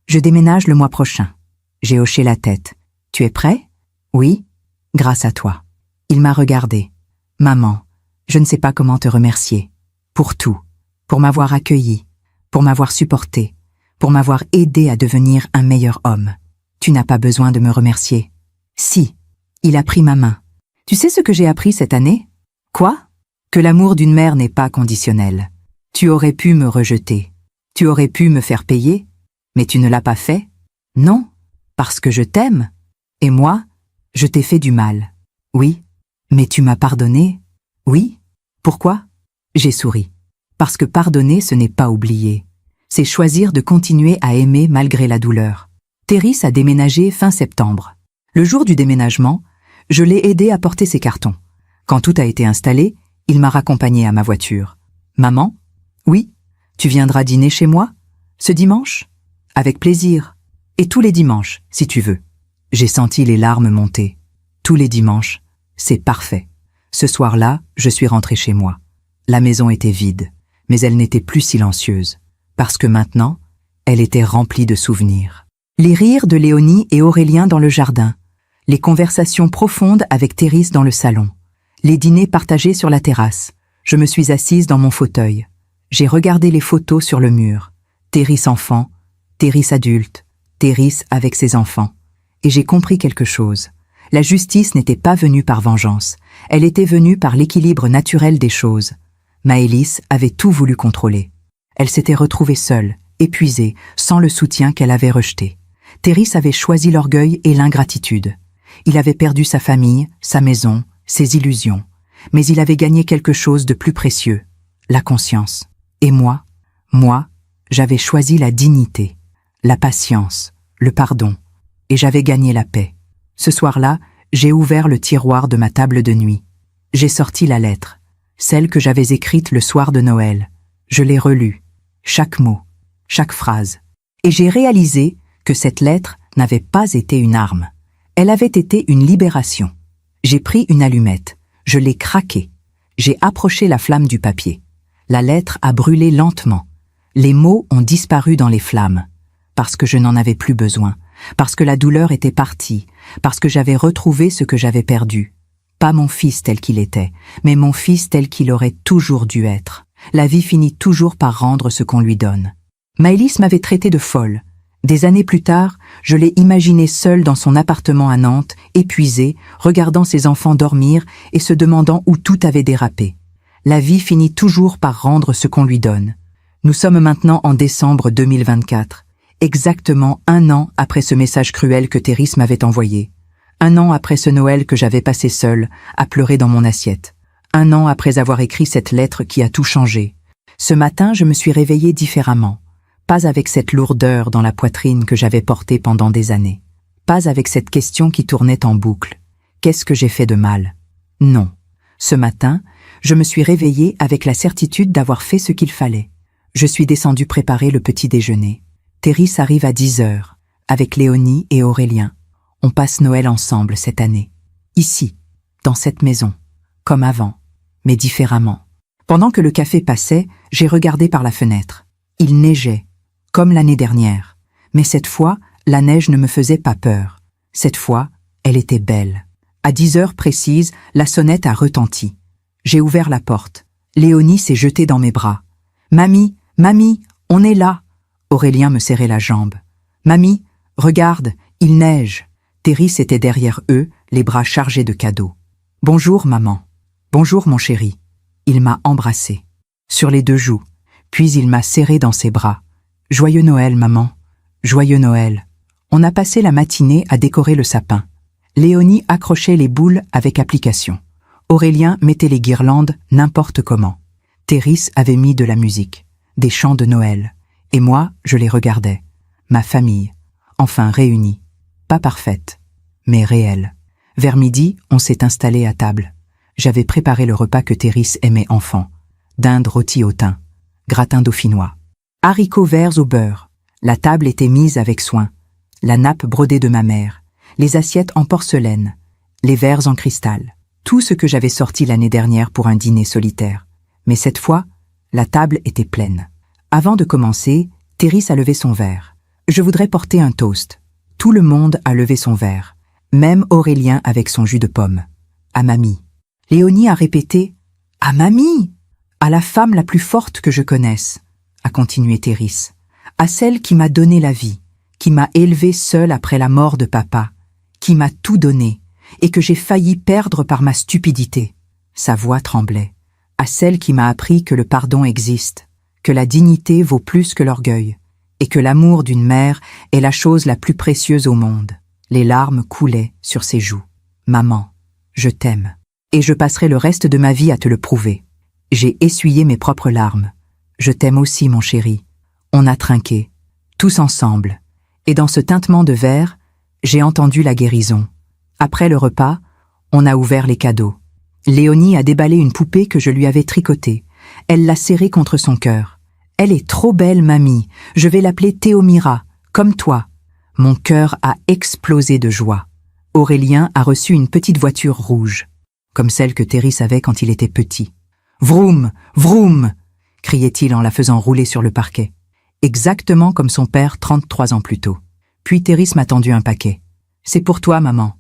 Je déménage le mois prochain. J'ai hoché la tête. Tu es prêt? Oui, grâce à toi. Il m'a regardé. Maman, je ne sais pas comment te remercier. Pour tout. Pour m'avoir accueilli. Pour m'avoir supporté. Pour m'avoir aidé à devenir un meilleur homme. Tu n'as pas besoin de me remercier. Si. Il a pris ma main. Tu sais ce que j'ai appris cette année? Quoi? Que l'amour d'une mère n'est pas conditionnel. Tu aurais pu me rejeter. Tu aurais pu me faire payer. Mais tu ne l'as pas fait? Non. Parce que je t'aime. Et moi, je t'ai fait du mal. Oui. Mais tu m'as pardonné? Oui. Pourquoi? J'ai souri. Parce que pardonner, ce n'est pas oublier. C'est choisir de continuer à aimer malgré la douleur. Théris a déménagé fin septembre. Le jour du déménagement, je l'ai aidé à porter ses cartons. Quand tout a été installé, il m'a raccompagné à ma voiture. Maman? Oui. Tu viendras dîner chez moi? Ce dimanche? Avec plaisir. Et tous les dimanches, si tu veux. J'ai senti les larmes monter. Tous les dimanches, c'est parfait. Ce soir-là, je suis rentrée chez moi. La maison était vide, mais elle n'était plus silencieuse, parce que maintenant, elle était remplie de souvenirs. Les rires de Léonie et Aurélien dans le jardin, les conversations profondes avec Théris dans le salon, les dîners partagés sur la terrasse. Je me suis assise dans mon fauteuil. J'ai regardé les photos sur le mur. Théris enfant, Théris adulte, Théris avec ses enfants. Et j'ai compris quelque chose. La justice n'était pas venue par vengeance. Elle était venue par l'équilibre naturel des choses. Maëlys avait tout voulu contrôler. Elle s'était retrouvée seule, épuisée, sans le soutien qu'elle avait rejeté. Théris avait choisi l'orgueil et l'ingratitude. Il avait perdu sa famille, sa maison, ses illusions. Mais il avait gagné quelque chose de plus précieux, la conscience. Et moi, j'avais choisi la dignité, la patience, le pardon. Et j'avais gagné la paix. Ce soir-là, j'ai ouvert le tiroir de ma table de nuit. J'ai sorti la lettre, celle que j'avais écrite le soir de Noël. Je l'ai relue, chaque mot, chaque phrase. Et j'ai réalisé que cette lettre n'avait pas été une arme. Elle avait été une libération. J'ai pris une allumette, je l'ai craquée. J'ai approché la flamme du papier. La lettre a brûlé lentement. Les mots ont disparu dans les flammes, parce que je n'en avais plus besoin. Parce que la douleur était partie, parce que j'avais retrouvé ce que j'avais perdu. Pas mon fils tel qu'il était, mais mon fils tel qu'il aurait toujours dû être. La vie finit toujours par rendre ce qu'on lui donne. Maëlys m'avait traité de folle. Des années plus tard, je l'ai imaginée seule dans son appartement à Nantes, épuisée, regardant ses enfants dormir et se demandant où tout avait dérapé. La vie finit toujours par rendre ce qu'on lui donne. Nous sommes maintenant en décembre 2024, exactement 1 an après ce message cruel que Thérisse m'avait envoyé. 1 an après ce Noël que j'avais passé seule, à pleurer dans mon assiette. 1 an après avoir écrit cette lettre qui a tout changé. Ce matin, je me suis réveillée différemment. Pas avec cette lourdeur dans la poitrine que j'avais portée pendant des années. Pas avec cette question qui tournait en boucle. Qu'est-ce que j'ai fait de mal? Non. Ce matin, je me suis réveillée avec la certitude d'avoir fait ce qu'il fallait. Je suis descendue préparer le petit déjeuner. Thérisse arrive à 10 heures, avec Léonie et Aurélien. On passe Noël ensemble cette année. Ici, dans cette maison, comme avant, mais différemment. Pendant que le café passait, j'ai regardé par la fenêtre. Il neigeait, comme l'année dernière. Mais cette fois, la neige ne me faisait pas peur. Cette fois, elle était belle. À 10 heures précises, la sonnette a retenti. J'ai ouvert la porte. Léonie s'est jetée dans mes bras. « Mamie, mamie, on est là !» Aurélien me serrait la jambe. « Mamie, regarde, il neige !» Thérisse était derrière eux, les bras chargés de cadeaux. « Bonjour, maman. Bonjour, mon chéri. » Il m'a embrassée, sur les 2 joues, puis il m'a serrée dans ses bras. « Joyeux Noël, maman. Joyeux Noël. » On a passé la matinée à décorer le sapin. Léonie accrochait les boules avec application. Aurélien mettait les guirlandes n'importe comment. Thérisse avait mis de la musique, des chants de Noël. Et moi, je les regardais. Ma famille, enfin réunie. Pas parfaite, mais réelle. Vers midi, on s'est installé à table. J'avais préparé le repas que Thérisse aimait enfant. Dinde rôtie au thym, gratin dauphinois, haricots verts au beurre. La table était mise avec soin. La nappe brodée de ma mère, les assiettes en porcelaine, les verres en cristal. Tout ce que j'avais sorti l'année dernière pour un dîner solitaire. Mais cette fois, la table était pleine. Avant de commencer, Thérisse a levé son verre. Je voudrais porter un toast. Tout le monde a levé son verre. Même Aurélien avec son jus de pomme. À mamie. Léonie a répété « À mamie !» À la femme la plus forte que je connaisse, a continué Thérisse. À celle qui m'a donné la vie, qui m'a élevée seule après la mort de papa, qui m'a tout donné, et que j'ai failli perdre par ma stupidité. Sa voix tremblait. À celle qui m'a appris que le pardon existe, que la dignité vaut plus que l'orgueil, et que l'amour d'une mère est la chose la plus précieuse au monde. Les larmes coulaient sur ses joues. Maman, je t'aime, et je passerai le reste de ma vie à te le prouver. J'ai essuyé mes propres larmes. Je t'aime aussi, mon chéri. On a trinqué, tous ensemble, et dans ce tintement de verre, j'ai entendu la guérison. Après le repas, on a ouvert les cadeaux. Léonie a déballé une poupée que je lui avais tricotée. Elle l'a serrée contre son cœur. Elle est trop belle, mamie. Je vais l'appeler Théomira, comme toi. Mon cœur a explosé de joie. Aurélien a reçu une petite voiture rouge, comme celle que Thérisse avait quand il était petit. « Vroom, vroom !» criait-il en la faisant rouler sur le parquet. Exactement comme son père 33 ans plus tôt. Puis Thérisse m'a tendu un paquet. « C'est pour toi, maman. »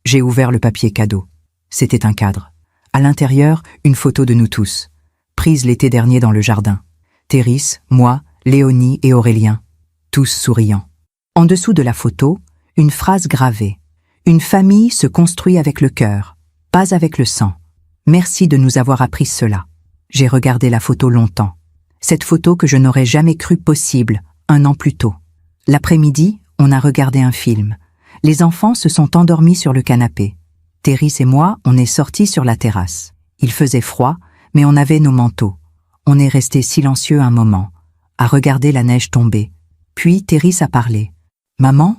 J'ai ouvert le papier cadeau. C'était un cadre. À l'intérieur, une photo de nous tous, prise l'été dernier dans le jardin. Thérisse, moi, Léonie et Aurélien, tous souriants. En dessous de la photo, une phrase gravée. Une famille se construit avec le cœur, pas avec le sang. Merci de nous avoir appris cela. J'ai regardé la photo longtemps. Cette photo que je n'aurais jamais cru possible 1 an plus tôt. L'après-midi, on a regardé un film. Les enfants se sont endormis sur le canapé. Thérisse et moi, on est sortis sur la terrasse. Il faisait froid, mais on avait nos manteaux. On est restés silencieux un moment, à regarder la neige tomber. Puis Thérisse a parlé. « Maman,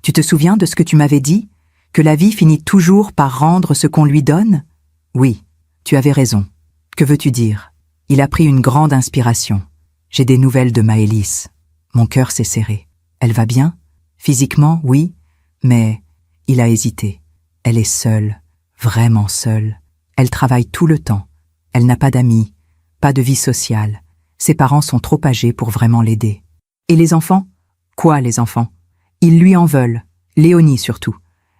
tu te souviens de ce que tu m'avais dit? Que la vie finit toujours par rendre ce qu'on lui donne? » Oui, tu avais raison. Que veux-tu dire? Il a pris une grande inspiration. J'ai des nouvelles de Maëlys. Mon cœur s'est serré. Elle va bien? Physiquement, oui, mais il a hésité. Elle est seule, vraiment seule. Elle travaille tout le temps. Elle n'a pas d'amis, pas de vie sociale. Ses parents sont trop âgés pour vraiment l'aider. Et les enfants? Quoi, les enfants? Ils lui en veulent, Léonie surtout.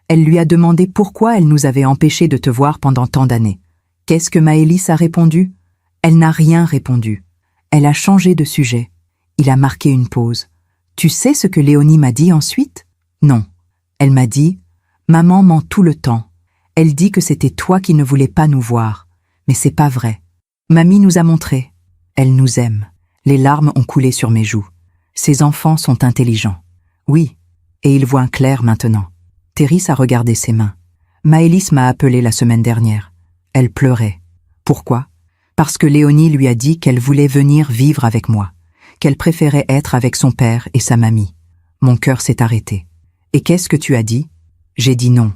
Elle lui a demandé pourquoi elle nous avait empêchés de te voir pendant tant d'années. Qu'est-ce que Maëlys a répondu? Elle n'a rien répondu. Elle a changé de sujet. Il a marqué une pause. Tu sais ce que Léonie m'a dit ensuite? Non. Elle m'a dit, maman ment tout le temps. Elle dit que c'était toi qui ne voulais pas nous voir. Mais c'est pas vrai. Mamie nous a montré. Elle nous aime. Les larmes ont coulé sur mes joues. Ces enfants sont intelligents. Oui, et ils voient clair maintenant. Théris a regardé ses mains. Maëlys m'a appelé la semaine dernière. Elle pleurait. Pourquoi? Parce que Léonie lui a dit qu'elle voulait venir vivre avec moi, qu'elle préférait être avec son père et sa mamie. Mon cœur s'est arrêté. Et qu'est-ce que tu as dit? J'ai dit non.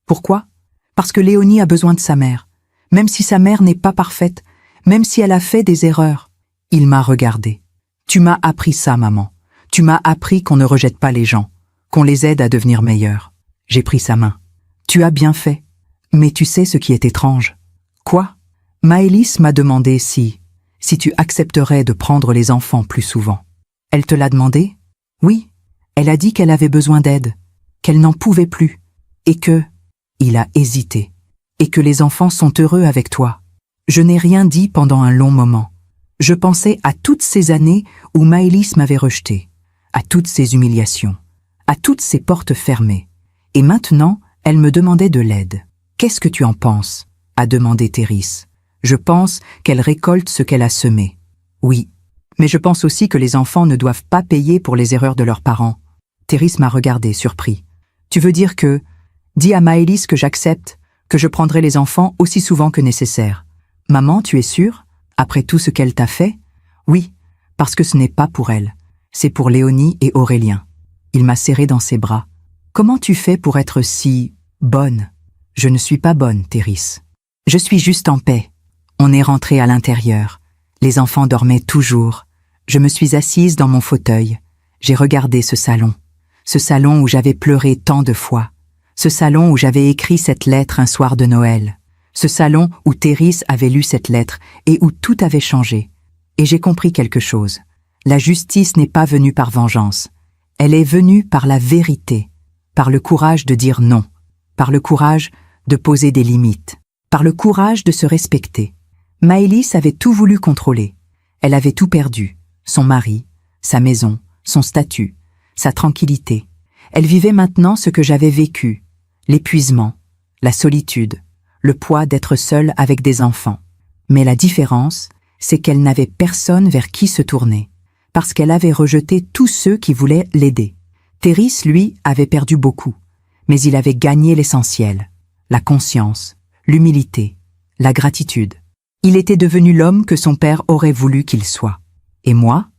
Pourquoi? Parce que Léonie a besoin de sa mère. Même si sa mère n'est pas parfaite, même si elle a fait des erreurs. Il m'a regardé. Tu m'as appris ça, maman. Tu m'as appris qu'on ne rejette pas les gens, qu'on les aide à devenir meilleurs. J'ai pris sa main. Tu as bien fait. Mais tu sais ce qui est étrange. Quoi? Maëlys m'a demandé si tu accepterais de prendre les enfants plus souvent. Elle te l'a demandé? Oui. Elle a dit qu'elle avait besoin d'aide, qu'elle n'en pouvait plus, et que... Il a hésité. Et que les enfants sont heureux avec toi. Je n'ai rien dit pendant un long moment. Je pensais à toutes ces années où Maëlys m'avait rejeté, à toutes ces humiliations, à toutes ces portes fermées. Et maintenant, elle me demandait de l'aide. Qu'est-ce que tu en penses? A demandé Théris. Je pense qu'elle récolte ce qu'elle a semé. Oui, mais je pense aussi que les enfants ne doivent pas payer pour les erreurs de leurs parents. Théris m'a regardé, surpris. Tu veux dire que... Dis à Maëlys que j'accepte, que je prendrai les enfants aussi souvent que nécessaire. Maman, tu es sûre? Après tout ce qu'elle t'a fait? Oui, parce que ce n'est pas pour elle. C'est pour Léonie et Aurélien. Il m'a serré dans ses bras. Comment tu fais pour être si... bonne? Je ne suis pas bonne, Théris. Je suis juste en paix. On est rentré à l'intérieur. Les enfants dormaient toujours. Je me suis assise dans mon fauteuil. J'ai regardé ce salon où j'avais pleuré tant de fois. Ce salon où j'avais écrit cette lettre un soir de Noël. Ce salon où Théris avait lu cette lettre et où tout avait changé. Et j'ai compris quelque chose. La justice n'est pas venue par vengeance. Elle est venue par la vérité, par le courage de dire non, par le courage de poser des limites, par le courage de se respecter. Maëlys avait tout voulu contrôler. Elle avait tout perdu. Son mari, sa maison, son statut, sa tranquillité. Elle vivait maintenant ce que j'avais vécu. L'épuisement, la solitude, le poids d'être seule avec des enfants. Mais la différence, c'est qu'elle n'avait personne vers qui se tourner, parce qu'elle avait rejeté tous ceux qui voulaient l'aider. Théris, lui, avait perdu beaucoup, mais il avait gagné l'essentiel, la conscience, l'humilité, la gratitude. Il était devenu l'homme que son père aurait voulu qu'il soit. Et moi,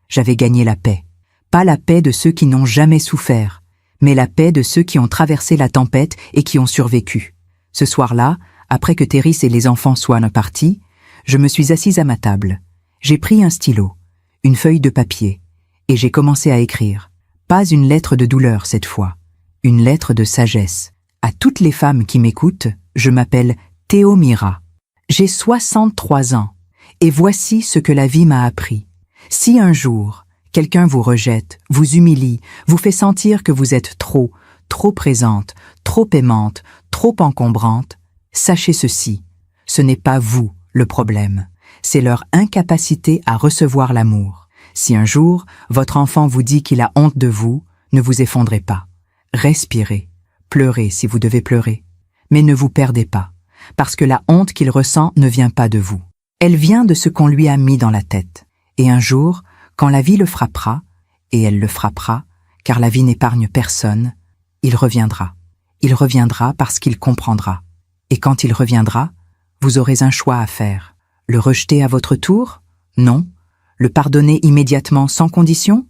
j'avais gagné la paix. Pas la paix de ceux qui n'ont jamais souffert, mais la paix de ceux qui ont traversé la tempête et qui ont survécu. Ce soir-là, après que Théris et les enfants soient partis, je me suis assise à ma table. J'ai pris un stylo, une feuille de papier, et j'ai commencé à écrire. Pas une lettre de douleur cette fois, une lettre de sagesse. À toutes les femmes qui m'écoutent, je m'appelle Théomira. J'ai 63 ans, et voici ce que la vie m'a appris. Si un jour, quelqu'un vous rejette, vous humilie, vous fait sentir que vous êtes trop présente, trop aimante, trop encombrante, sachez ceci, ce n'est pas vous le problème, c'est leur incapacité à recevoir l'amour. Si un jour, votre enfant vous dit qu'il a honte de vous, ne vous effondrez pas. Respirez, pleurez si vous devez pleurer, mais ne vous perdez pas, parce que la honte qu'il ressent ne vient pas de vous. Elle vient de ce qu'on lui a mis dans la tête. Et un jour, quand la vie le frappera, et elle le frappera, car la vie n'épargne personne, il reviendra. Il reviendra parce qu'il comprendra. Et quand il reviendra, vous aurez un choix à faire. Le rejeter à votre tour? Non. Le pardonner immédiatement sans condition?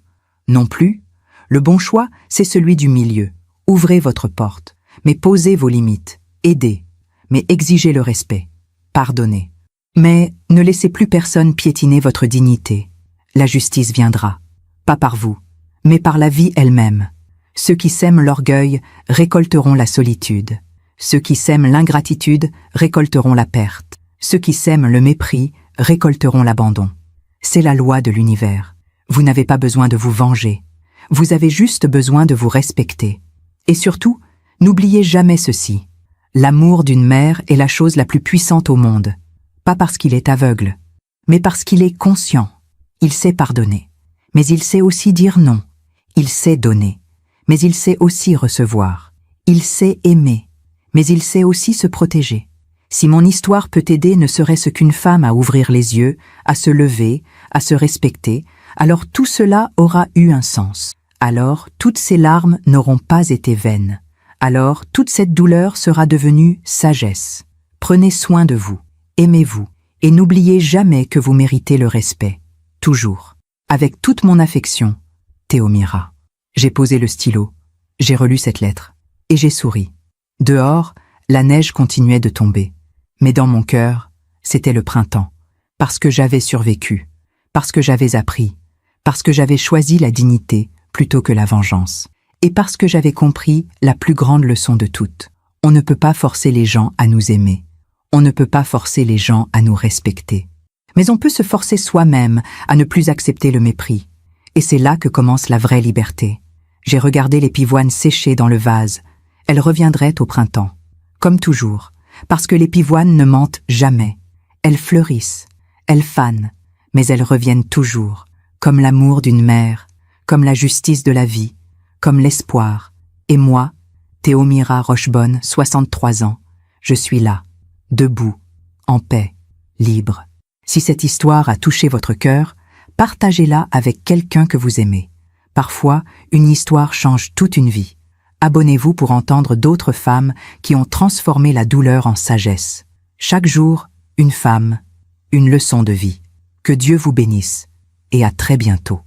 Non plus. Le bon choix, c'est celui du milieu. Ouvrez votre porte, mais posez vos limites. Aidez, mais exigez le respect. Pardonnez. Mais ne laissez plus personne piétiner votre dignité. La justice viendra, pas par vous, mais par la vie elle-même. Ceux qui sèment l'orgueil récolteront la solitude. Ceux qui sèment l'ingratitude récolteront la perte. Ceux qui sèment le mépris récolteront l'abandon. C'est la loi de l'univers. Vous n'avez pas besoin de vous venger. Vous avez juste besoin de vous respecter. Et surtout, n'oubliez jamais ceci. L'amour d'une mère est la chose la plus puissante au monde. Pas parce qu'il est aveugle, mais parce qu'il est conscient. Il sait pardonner. Mais il sait aussi dire non. Il sait donner. Mais il sait aussi recevoir. Il sait aimer. Mais il sait aussi se protéger. Si mon histoire peut aider ne serait-ce qu'une femme à ouvrir les yeux, à se lever, à se respecter, alors tout cela aura eu un sens. Alors toutes ces larmes n'auront pas été vaines. Alors toute cette douleur sera devenue sagesse. Prenez soin de vous, aimez-vous, et n'oubliez jamais que vous méritez le respect. Toujours. Avec toute mon affection, Théomira. J'ai posé le stylo, j'ai relu cette lettre, et j'ai souri. Dehors, la neige continuait de tomber. Mais dans mon cœur, c'était le printemps, parce que j'avais survécu, parce que j'avais appris, parce que j'avais choisi la dignité plutôt que la vengeance, et parce que j'avais compris la plus grande leçon de toutes. On ne peut pas forcer les gens à nous aimer, on ne peut pas forcer les gens à nous respecter. Mais on peut se forcer soi-même à ne plus accepter le mépris, et c'est là que commence la vraie liberté. J'ai regardé les pivoines sécher dans le vase, elles reviendraient au printemps, comme toujours. Parce que les pivoines ne mentent jamais. Elles fleurissent, elles fanent, mais elles reviennent toujours, comme l'amour d'une mère, comme la justice de la vie, comme l'espoir. Et moi, Théomira Rochebonne, 63 ans, je suis là, debout, en paix, libre. Si cette histoire a touché votre cœur, partagez-la avec quelqu'un que vous aimez. Parfois, une histoire change toute une vie. Abonnez-vous pour entendre d'autres femmes qui ont transformé la douleur en sagesse. Chaque jour, une femme, une leçon de vie. Que Dieu vous bénisse et à très bientôt.